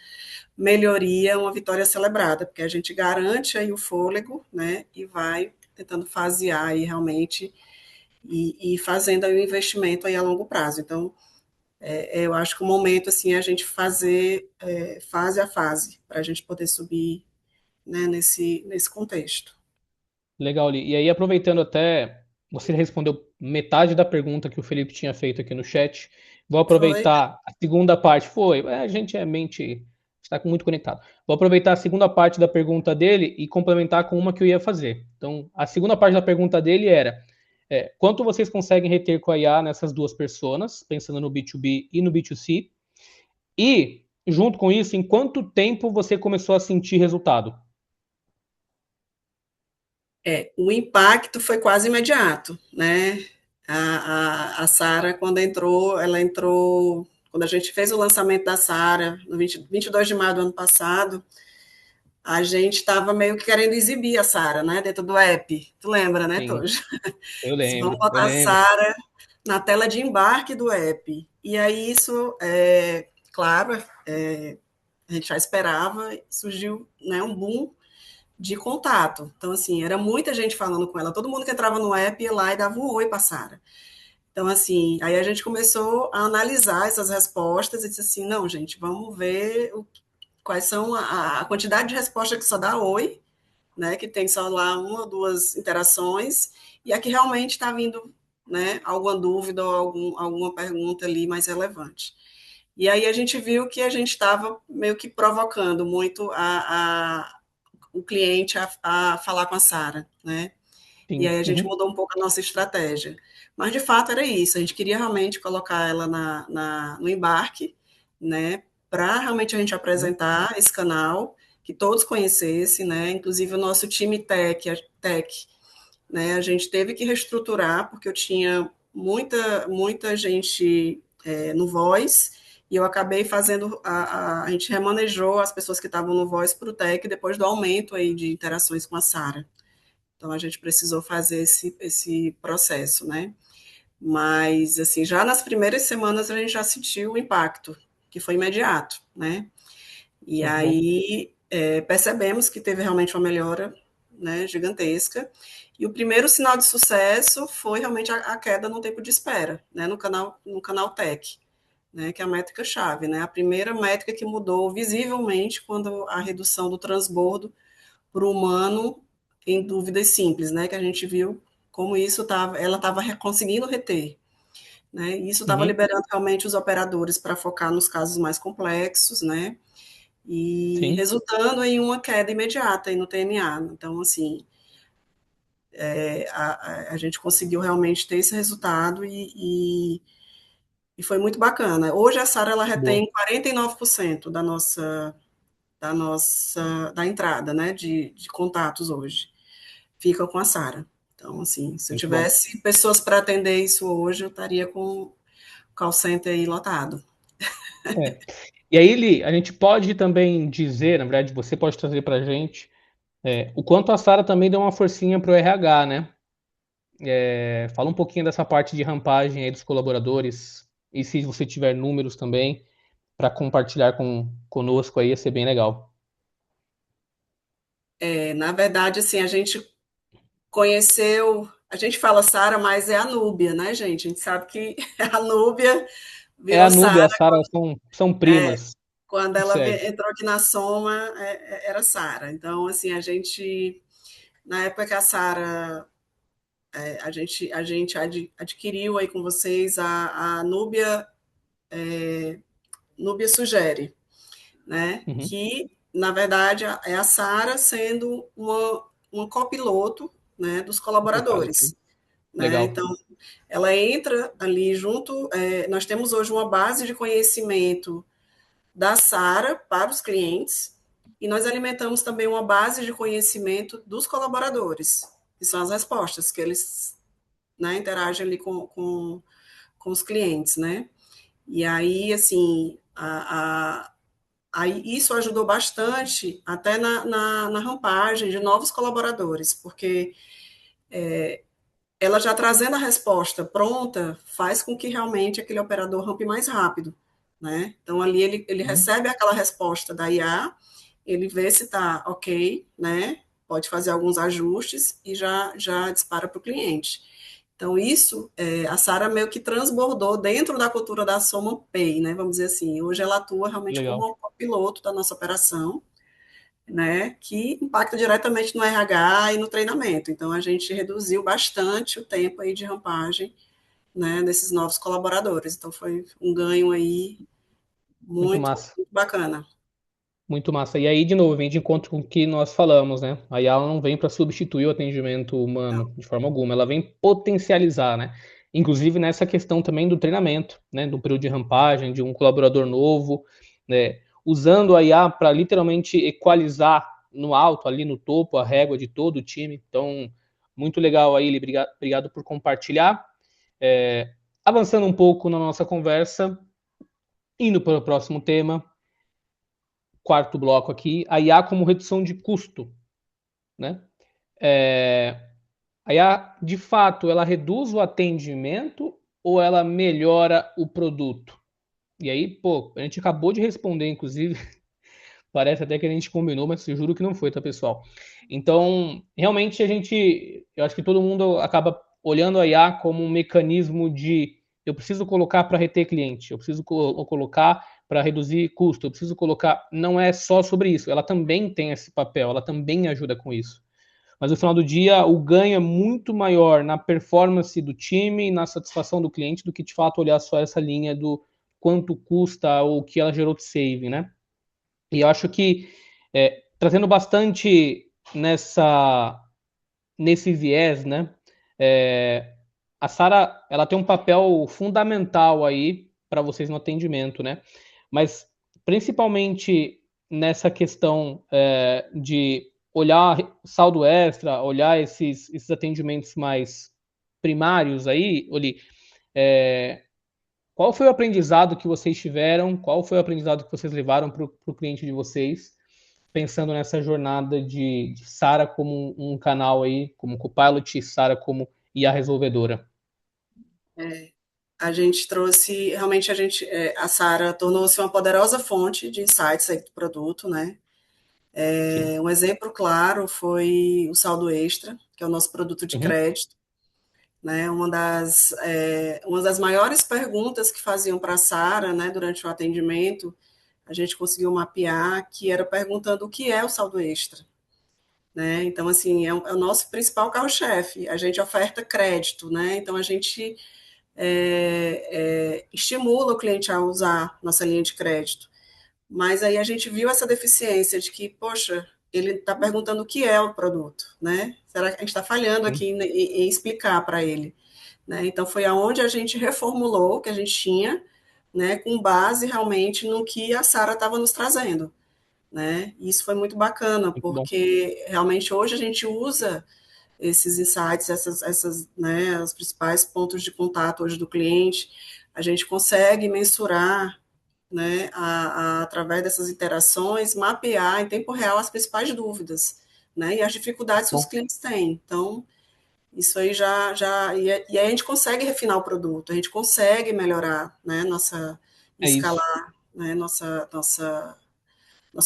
melhoria, uma vitória celebrada, porque a gente garante aí o fôlego, né, e vai tentando fasear aí realmente e fazendo aí o investimento aí a longo prazo. Então, eu acho que o momento, assim, é a gente fazer fase a fase, para a gente poder subir, né, nesse contexto. Legal, Li. E aí, aproveitando até, você respondeu metade da pergunta que o Felipe tinha feito aqui no chat. Vou Foi? aproveitar a segunda parte. Foi, a gente é mente, está muito conectado. Vou aproveitar a segunda parte da pergunta dele e complementar com uma que eu ia fazer. Então, a segunda parte da pergunta dele era: quanto vocês conseguem reter com a IA nessas duas personas, pensando no B2B e no B2C? E, junto com isso, em quanto tempo você começou a sentir resultado? O impacto foi quase imediato, né? A Sara, quando entrou, ela entrou. Quando a gente fez o lançamento da Sara, no 22 de maio do ano passado, a gente estava meio que querendo exibir a Sara, né, dentro do app. Tu lembra, né, Sim, Tojo? eu Vamos lembro, eu botar a lembro. Sara na tela de embarque do app. E aí isso, claro, a gente já esperava, surgiu, né, um boom de contato. Então, assim, era muita gente falando com ela. Todo mundo que entrava no app ia lá e dava um oi para a Sara. Então, assim, aí a gente começou a analisar essas respostas e disse assim, não, gente, vamos ver quais são a quantidade de respostas que só dá oi, né, que tem só lá uma ou duas interações, e aqui realmente está vindo, né, alguma dúvida ou alguma pergunta ali mais relevante. E aí a gente viu que a gente estava meio que provocando muito o cliente a falar com a Sara, né? E Sim. aí a gente Uhum. mudou um pouco a nossa estratégia. Mas de fato era isso, a gente queria realmente colocar ela no embarque, né? Para realmente a gente Uhum. apresentar esse canal, que todos conhecessem, né? Inclusive o nosso time tech, né? A gente teve que reestruturar, porque eu tinha muita gente no Voice, e eu acabei fazendo, a gente remanejou as pessoas que estavam no Voice para o Tech depois do aumento aí de interações com a Sara. Então a gente precisou fazer esse processo, né? Mas assim, já nas primeiras semanas a gente já sentiu o impacto, que foi imediato, né? E Muito bom. aí percebemos que teve realmente uma melhora, né, gigantesca. E o primeiro sinal de sucesso foi realmente a queda no tempo de espera, né, no canal Tech, né, que é a métrica chave, né? A primeira métrica que mudou visivelmente quando a redução do transbordo para o humano em dúvidas simples, né? Que a gente viu como ela estava conseguindo reter, né? E isso estava Uhum. liberando realmente os operadores para focar nos casos mais complexos, né? E Sim, resultando em uma queda imediata aí no TNA. Então, assim, a gente conseguiu realmente ter esse resultado e foi muito bacana. Hoje a Sara ela boa. retém 49% da entrada, né, de contatos hoje. Fica com a Sara. Então, assim, se eu Muito bom. tivesse pessoas para atender isso hoje, eu estaria com o call center aí lotado. É. E aí, Li, a gente pode também dizer, na verdade, você pode trazer para a gente o quanto a Sara também deu uma forcinha para o RH, né? Fala um pouquinho dessa parte de rampagem aí dos colaboradores e se você tiver números também para compartilhar conosco aí, ia ser bem legal. Na verdade, assim, a gente conheceu, a gente fala Sara, mas é a Núbia, né, gente? A gente sabe que a Núbia É virou a Núbia e a Sara Sara são primas. quando Tudo ela certo. entrou aqui na Soma, era Sara. Então, assim, a gente, na época que a Sara, a gente adquiriu aí com vocês a Núbia, Núbia Sugere, né? Uhum. Que, na verdade, é a Sara sendo uma copiloto, né, dos Copilot. colaboradores. Né? Legal. Então, ela entra ali junto. Nós temos hoje uma base de conhecimento da Sara para os clientes e nós alimentamos também uma base de conhecimento dos colaboradores, que são as respostas que eles, né, interagem ali com os clientes, né? E aí, assim, aí isso ajudou bastante até na rampagem de novos colaboradores, porque ela já trazendo a resposta pronta, faz com que realmente aquele operador rampe mais rápido, né? Então, ali ele Uhum. recebe aquela resposta da IA, ele vê se está ok, né? Pode fazer alguns ajustes e já dispara para o cliente. Então, isso, a Sara meio que transbordou dentro da cultura da Soma Pay, né? Vamos dizer assim. Hoje ela atua realmente Legal. como um piloto da nossa operação, né, que impacta diretamente no RH e no treinamento. Então, a gente reduziu bastante o tempo aí de rampagem, né, desses novos colaboradores. Então, foi um ganho aí Muito muito, massa. muito bacana. Muito massa. E aí, de novo, vem de encontro com o que nós falamos, né? A IA não vem para substituir o atendimento humano de forma alguma, ela vem potencializar, né? Inclusive nessa questão também do treinamento, né? Do período de rampagem, de um colaborador novo, né? Usando a IA para literalmente equalizar no alto, ali no topo, a régua de todo o time. Então, muito legal aí, Eli. Obrigado por compartilhar. Avançando um pouco na nossa conversa, indo para o próximo tema, quarto bloco aqui, a IA como redução de custo, né? É, a IA, de fato, ela reduz o atendimento ou ela melhora o produto? E aí, pô, a gente acabou de responder, inclusive, parece até que a gente combinou, mas eu juro que não foi, tá, pessoal? Então, realmente eu acho que todo mundo acaba olhando a IA como um mecanismo de eu preciso colocar para reter cliente, eu preciso colocar para reduzir custo, eu preciso colocar. Não é só sobre isso, ela também tem esse papel, ela também ajuda com isso. Mas no final do dia, o ganho é muito maior na performance do time e na satisfação do cliente do que de fato olhar só essa linha do quanto custa ou o que ela gerou de save, né? E eu acho que trazendo bastante nesse viés, né? É, a Sara, ela tem um papel fundamental aí para vocês no atendimento, né? Mas principalmente nessa questão de olhar saldo extra, olhar esses atendimentos mais primários aí, Oli, é, qual foi o aprendizado que vocês tiveram? Qual foi o aprendizado que vocês levaram para o cliente de vocês? Pensando nessa jornada de Sara como um canal aí, como Copilot e Sara como IA resolvedora. A gente trouxe, realmente a Sara tornou-se uma poderosa fonte de insights aí do produto, né? Sim. Um exemplo claro foi o saldo extra, que é o nosso produto de Uhum. crédito, né? Uma das maiores perguntas que faziam para a Sara, né, durante o atendimento, a gente conseguiu mapear, que era perguntando o que é o saldo extra. Né? Então, assim, é o nosso principal carro-chefe. A gente oferta crédito, né? Então, a gente estimula o cliente a usar nossa linha de crédito. Mas aí a gente viu essa deficiência de que, poxa, ele está perguntando o que é o produto, né? Será que a gente está falhando Sim. aqui em explicar para ele? Né? Então, foi aonde a gente reformulou o que a gente tinha, né, com base realmente no que a Sara estava nos trazendo. Né? E isso foi muito bacana, Muito bom. porque realmente hoje a gente usa esses insights, né, os principais pontos de contato hoje do cliente, a gente consegue mensurar, né, através dessas interações, mapear em tempo real as principais dúvidas, né, e as dificuldades que os Bom, clientes têm. Então, isso aí e aí a gente consegue refinar o produto, a gente consegue melhorar, né, é isso. escalar, né, nossa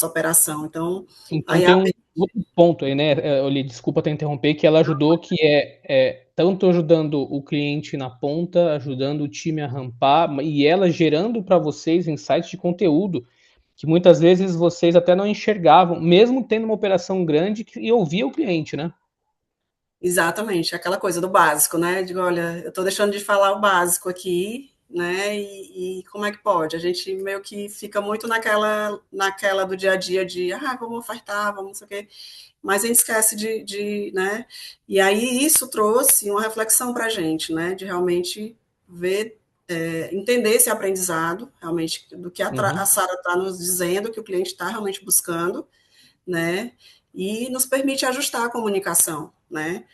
operação. Então, Então aí tem um outro ponto aí, né, Oli, desculpa até interromper, que ela ajudou, que é tanto ajudando o cliente na ponta, ajudando o time a rampar, e ela gerando para vocês insights de conteúdo que muitas vezes vocês até não enxergavam, mesmo tendo uma operação grande e ouvia o cliente, né? exatamente, aquela coisa do básico, né? Digo, olha, eu estou deixando de falar o básico aqui, né? E como é que pode? A gente meio que fica muito naquela do dia a dia de, vamos ofertar, vamos não sei o quê, mas a gente esquece né? E aí isso trouxe uma reflexão para a gente, né? De realmente ver, entender esse aprendizado, realmente, do que a Uhum, Sara está nos dizendo, que o cliente está realmente buscando, né? E nos permite ajustar a comunicação, né?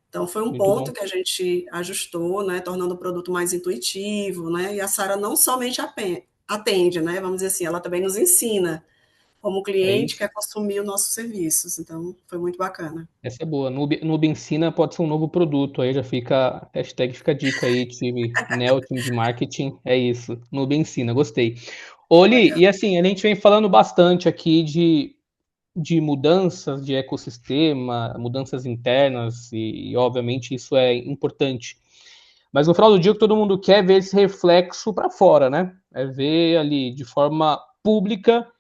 Então foi um muito ponto bom. que a gente ajustou, né, tornando o produto mais intuitivo, né? E a Sara não somente atende, né? Vamos dizer assim, ela também nos ensina como o É cliente isso. quer consumir os nossos serviços. Então foi muito bacana. Essa é boa. Nube Ensina pode ser um novo produto. Aí já fica, hashtag fica a dica aí, time Neo, time de marketing. É isso. Nube Ensina, gostei. Oli, Legal. e assim, a gente vem falando bastante aqui de mudanças de ecossistema, mudanças internas, e obviamente isso é importante. Mas no final do dia, o que todo mundo quer é ver esse reflexo para fora, né? É ver ali de forma pública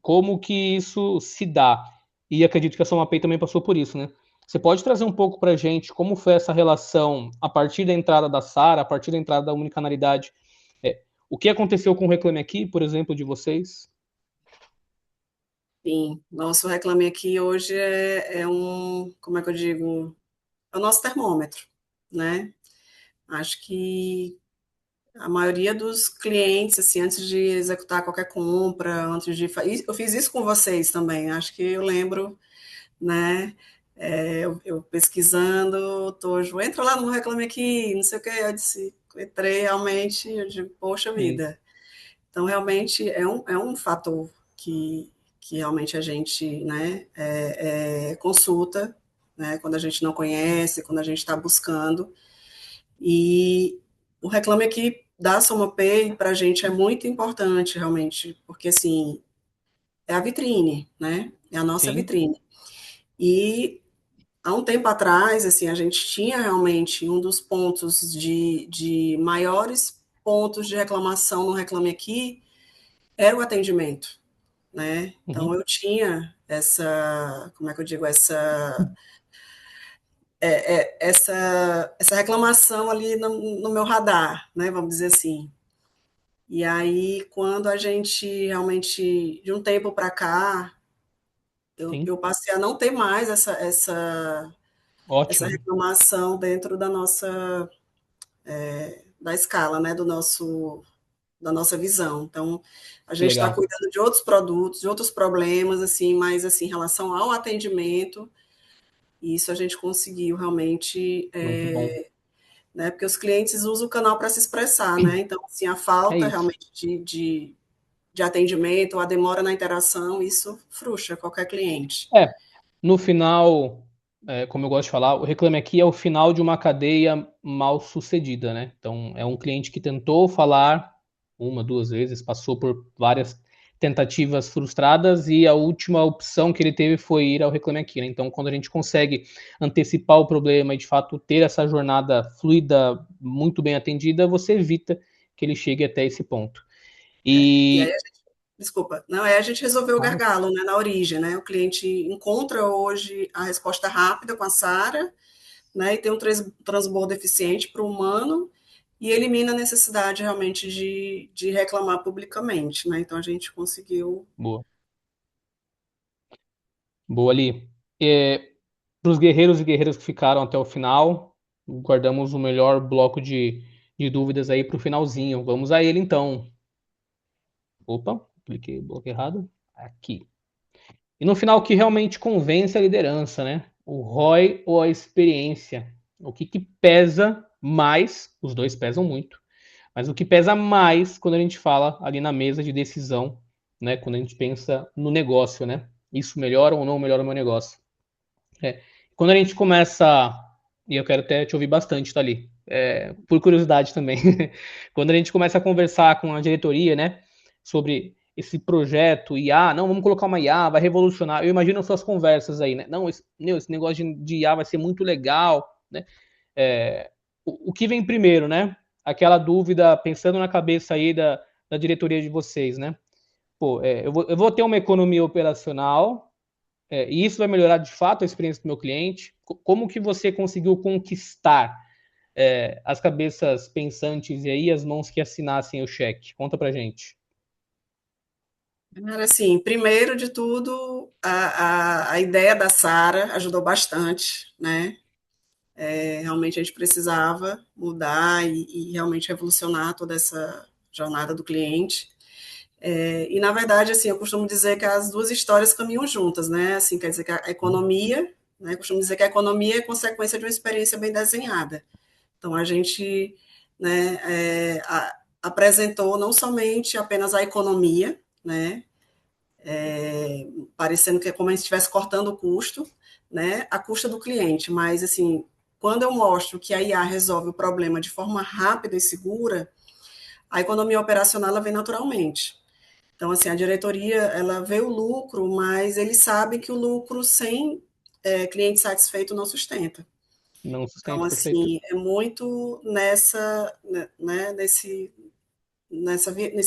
como que isso se dá. E acredito que a Somapay também passou por isso, né? Você pode trazer um pouco para a gente como foi essa relação a partir da entrada da Sara, a partir da entrada da unicanalidade? O que aconteceu com o Reclame Aqui, por exemplo, de vocês? Sim, nosso Reclame Aqui hoje como é que eu digo? É o nosso termômetro, né? Acho que a maioria dos clientes, assim, antes de executar qualquer compra, antes de. Eu fiz isso com vocês também, acho que eu lembro, né? Eu pesquisando, entra lá no Reclame Aqui, não sei o que, eu disse, entrei realmente, eu digo, poxa É isso. vida. Então, realmente, é um fator que realmente a gente, né, consulta, né, quando a gente não conhece, quando a gente está buscando. E o Reclame Aqui da SomaPay, para a gente, é muito importante, realmente, porque, assim, é a vitrine, né? É a nossa Sim. vitrine. E há um tempo atrás, assim, a gente tinha realmente um dos pontos de maiores pontos de reclamação no Reclame Aqui era o atendimento, né? Então Uhum. eu tinha como é que eu digo, essa reclamação ali no meu radar, né? Vamos dizer assim. E aí, quando a gente realmente, de um tempo para cá, eu Sim. passei a não ter mais essa Ótimo. reclamação dentro da escala, né, da nossa visão. Então, a Que gente está legal. cuidando de outros produtos, de outros problemas, assim, mas assim, em relação ao atendimento, isso a gente conseguiu realmente, Muito bom. né, porque os clientes usam o canal para se expressar, né? Então, assim, a É falta isso. realmente de atendimento, ou a demora na interação, isso frustra qualquer cliente. É, no final, como eu gosto de falar, o Reclame Aqui é o final de uma cadeia mal sucedida, né? Então, é um cliente que tentou falar uma, duas vezes, passou por várias tentativas frustradas e a última opção que ele teve foi ir ao Reclame Aqui, né? Então, quando a gente consegue antecipar o problema e de fato ter essa jornada fluida, muito bem atendida, você evita que ele chegue até esse ponto. E aí, E desculpa, não, aí a gente resolveu o gargalo, né, na origem, né? O cliente encontra hoje a resposta rápida com a Sara, né? E tem um transbordo eficiente para o humano e elimina a necessidade realmente de reclamar publicamente, né? Então a gente conseguiu. boa, boa ali. Para os guerreiros e guerreiras que ficaram até o final, guardamos o melhor bloco de dúvidas aí para o finalzinho. Vamos a ele então. Opa, cliquei bloco errado. Aqui. E no final, o que realmente convence a liderança, né? o ROI ou a experiência? O que pesa mais? Os dois pesam muito, mas o que pesa mais quando a gente fala ali na mesa de decisão, né? Quando a gente pensa no negócio, né? Isso melhora ou não melhora o meu negócio? É. Quando a gente começa, e eu quero até te ouvir bastante, tá ali, por curiosidade também, quando a gente começa a conversar com a diretoria, né, sobre esse projeto IA, não, vamos colocar uma IA, vai revolucionar. Eu imagino suas conversas aí, né? Não, esse negócio de IA vai ser muito legal, né? O que vem primeiro, né? Aquela dúvida, pensando na cabeça aí da diretoria de vocês, né? Pô, eu vou ter uma economia operacional, e isso vai melhorar de fato a experiência do meu cliente? Como que você conseguiu conquistar as cabeças pensantes e aí as mãos que assinassem o cheque? Conta pra gente. Era assim, primeiro de tudo, a ideia da Sara ajudou bastante, né? Realmente a gente precisava mudar e realmente revolucionar toda essa jornada do cliente. E na verdade, assim, eu costumo dizer que as duas histórias caminham juntas, né? Assim, quer dizer que a economia, né? Eu costumo dizer que a economia é consequência de uma experiência bem desenhada. Então a gente, né, apresentou não somente apenas a economia, né? Parecendo que é como se estivesse cortando o custo, né, a custa do cliente, mas assim, quando eu mostro que a IA resolve o problema de forma rápida e segura, a economia operacional ela vem naturalmente. Então, assim, a diretoria ela vê o lucro, mas eles sabem que o lucro sem cliente satisfeito não sustenta. Não Então, sustento, perfeito. assim, é muito né, nesse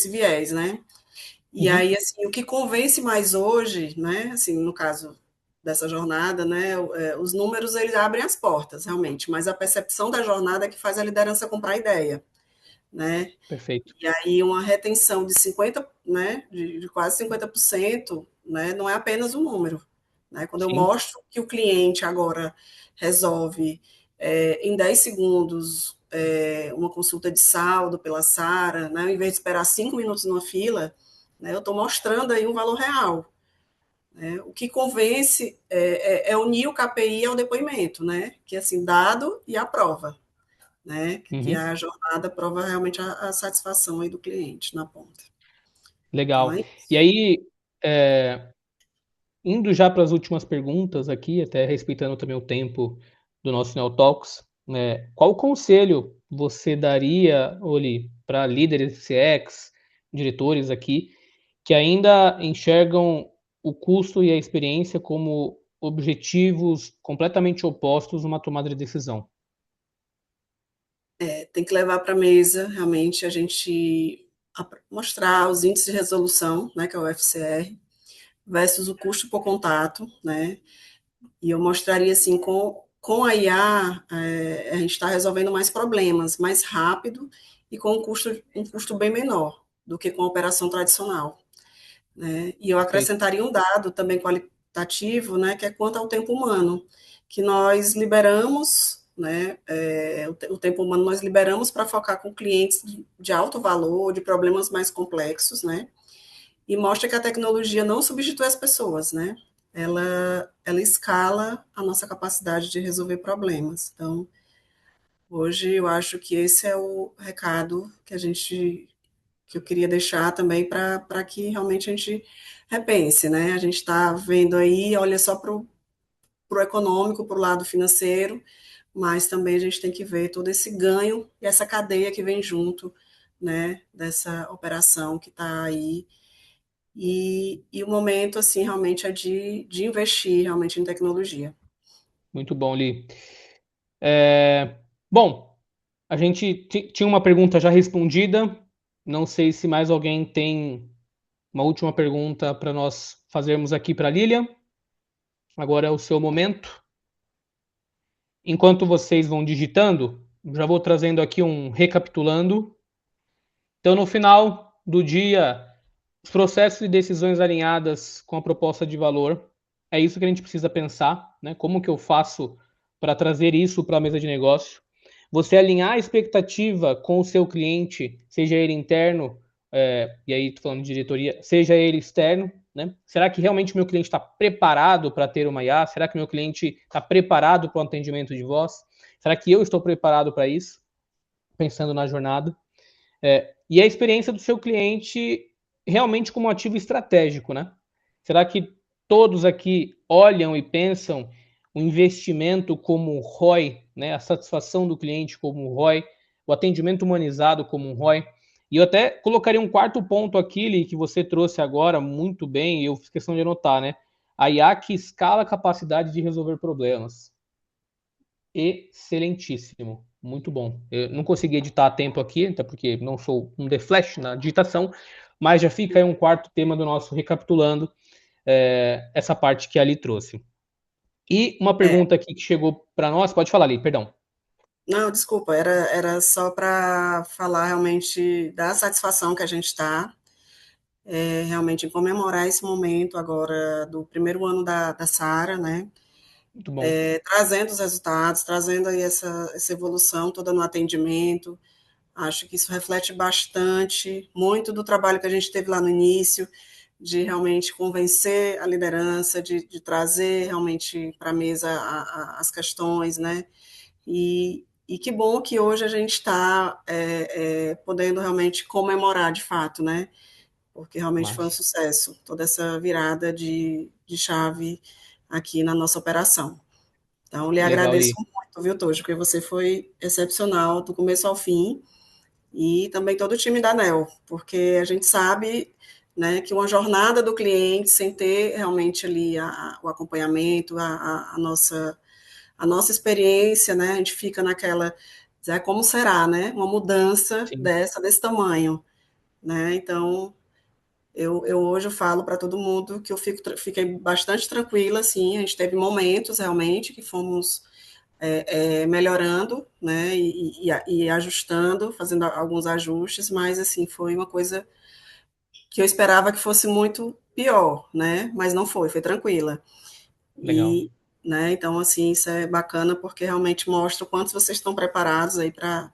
viés, né? E Uhum. aí, assim, o que convence mais hoje, né, assim, no caso dessa jornada, né, os números, eles abrem as portas, realmente, mas a percepção da jornada é que faz a liderança comprar a ideia, né? Perfeito. E aí uma retenção de 50, né, de quase 50%, né, não é apenas um número, né? Quando eu Sim. mostro que o cliente agora resolve em 10 segundos uma consulta de saldo pela Sara, né, em vez de esperar 5 minutos numa fila, né, eu estou mostrando aí um valor real. Né? O que convence unir o KPI ao depoimento, né? Que assim, dado e a prova, né? Que Uhum. a jornada prova realmente a satisfação aí do cliente na ponta. Então Legal. é E isso. aí, é, indo já para as últimas perguntas aqui, até respeitando também o tempo do nosso Neo Talks, né? Qual conselho você daria, Oli, para líderes CX, diretores aqui, que ainda enxergam o custo e a experiência como objetivos completamente opostos numa tomada de decisão? Tem que levar para a mesa realmente a gente mostrar os índices de resolução, né? Que é o FCR, versus o custo por contato, né? E eu mostraria assim, com a IA, a gente está resolvendo mais problemas, mais rápido e com um custo bem menor do que com a operação tradicional. Né? E eu Perfeito. acrescentaria um dado também qualitativo, né, que é quanto ao tempo humano, que nós liberamos, né, o tempo humano nós liberamos para focar com clientes de alto valor, de problemas mais complexos, né, e mostra que a tecnologia não substitui as pessoas, né? Ela escala a nossa capacidade de resolver problemas. Então, hoje eu acho que esse é o recado que eu queria deixar também para que realmente a gente repense, né? A gente está vendo aí, olha só para o econômico, para o lado financeiro, mas também a gente tem que ver todo esse ganho e essa cadeia que vem junto, né, dessa operação que está aí e o momento, assim, realmente é de investir realmente em tecnologia. Muito bom, Li. Bom, a gente tinha uma pergunta já respondida. Não sei se mais alguém tem uma última pergunta para nós fazermos aqui para a Lilian. Agora é o seu momento. Enquanto vocês vão digitando, já vou trazendo aqui um recapitulando. Então, no final do dia, os processos e decisões alinhadas com a proposta de valor, é isso que a gente precisa pensar, né? Como que eu faço para trazer isso para a mesa de negócio? Você alinhar a expectativa com o seu cliente, seja ele interno, e aí estou falando de diretoria, seja ele externo, né? Será que realmente o meu cliente está preparado para ter uma IA? Será que o meu cliente está preparado para o atendimento de voz? Será que eu estou preparado para isso? Pensando na jornada. E a experiência do seu cliente realmente como ativo estratégico, né? Será que todos aqui olham e pensam o investimento como ROI, né? A satisfação do cliente como ROI, o atendimento humanizado como um ROI? E eu até colocaria um quarto ponto aqui, Li, que você trouxe agora muito bem, e eu fiz questão de anotar, né? A IA que escala a capacidade de resolver problemas. Excelentíssimo. Muito bom. Eu não consegui editar a tempo aqui, até porque não sou um The Flash na digitação, mas já fica aí um quarto tema do nosso recapitulando essa parte que a Ali trouxe. E uma É, pergunta aqui que chegou para nós, pode falar, Ali, perdão. não, desculpa, era só para falar realmente da satisfação que a gente está, realmente em comemorar esse momento agora do primeiro ano da Sara, né? Muito bom. Trazendo os resultados, trazendo aí essa evolução toda no atendimento. Acho que isso reflete bastante, muito do trabalho que a gente teve lá no início, de realmente convencer a liderança, de trazer realmente para a mesa as questões, né? E que bom que hoje a gente está podendo realmente comemorar de fato, né? Porque realmente foi um Massa. sucesso, toda essa virada de chave aqui na nossa operação. Então, lhe Legal, agradeço Ali. muito, viu, Tojo, porque você foi excepcional do começo ao fim e também todo o time da ANEL, porque a gente sabe, né, que uma jornada do cliente sem ter realmente ali o acompanhamento, a nossa experiência, né, a gente fica naquela, como será, né, uma mudança Sim. desse tamanho, né, então eu hoje falo para todo mundo que fiquei bastante tranquila, assim, a gente teve momentos realmente que fomos melhorando, né, e ajustando, fazendo alguns ajustes, mas assim foi uma coisa que eu esperava que fosse muito pior, né, mas não foi, foi tranquila. Legal. E, né, então assim isso é bacana porque realmente mostra o quanto vocês estão preparados aí para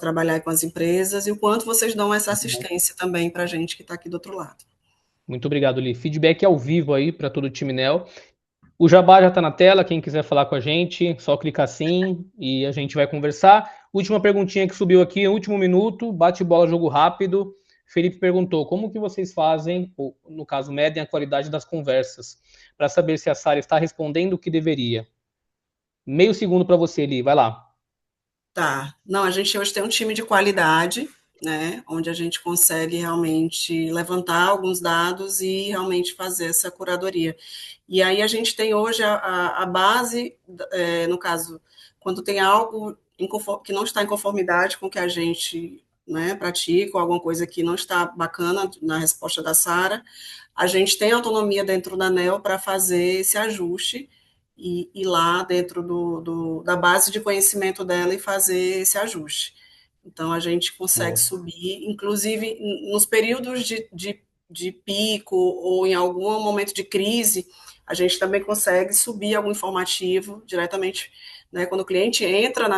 trabalhar com as empresas e o quanto vocês dão essa Muito bom. assistência também para a gente que está aqui do outro lado. Muito obrigado, Li. Feedback ao vivo aí para todo o time Nel. O Jabá já está na tela, quem quiser falar com a gente, só clicar sim e a gente vai conversar. Última perguntinha que subiu aqui, último minuto, bate bola, jogo rápido. Felipe perguntou, como que vocês fazem, ou, no caso, medem a qualidade das conversas, para saber se a Sara está respondendo o que deveria? Meio segundo para você, Li, vai lá. Tá. Não, a gente hoje tem um time de qualidade, né, onde a gente consegue realmente levantar alguns dados e realmente fazer essa curadoria. E aí a gente tem hoje a base, no caso, quando tem algo que não está em conformidade com o que a gente, né, pratica, ou alguma coisa que não está bacana na resposta da Sara, a gente tem autonomia dentro da ANEL para fazer esse ajuste e ir lá dentro da base de conhecimento dela e fazer esse ajuste. Então, a gente consegue Boa. subir, inclusive nos períodos de pico ou em algum momento de crise, a gente também consegue subir algum informativo diretamente. Né? Quando o cliente entra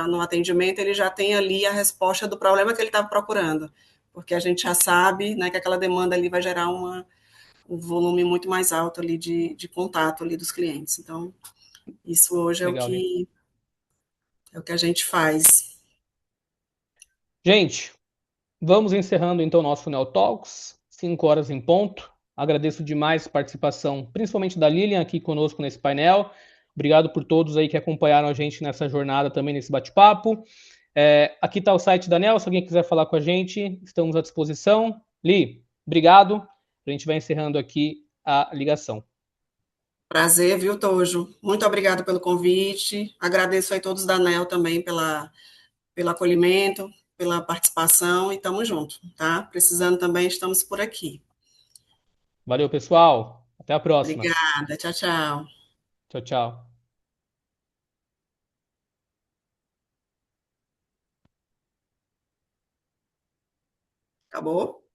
no atendimento, ele já tem ali a resposta do problema que ele estava procurando, porque a gente já sabe, né, que aquela demanda ali vai gerar um volume muito mais alto ali de contato ali dos clientes. Então, isso hoje Legal, Li. é o que a gente faz. Gente, vamos encerrando então o nosso Neo Talks, 5 horas em ponto. Agradeço demais a participação, principalmente da Lilian aqui conosco nesse painel. Obrigado por todos aí que acompanharam a gente nessa jornada também, nesse bate-papo. Aqui está o site da Nel, se alguém quiser falar com a gente, estamos à disposição. Li, obrigado. A gente vai encerrando aqui a ligação. Prazer, viu, Tojo? Muito obrigado pelo convite. Agradeço aí todos da ANEL também pelo acolhimento, pela participação e estamos juntos, tá? Precisando também, estamos por aqui. Valeu, pessoal. Até a próxima. Obrigada. Tchau, tchau. Tchau, tchau. Acabou?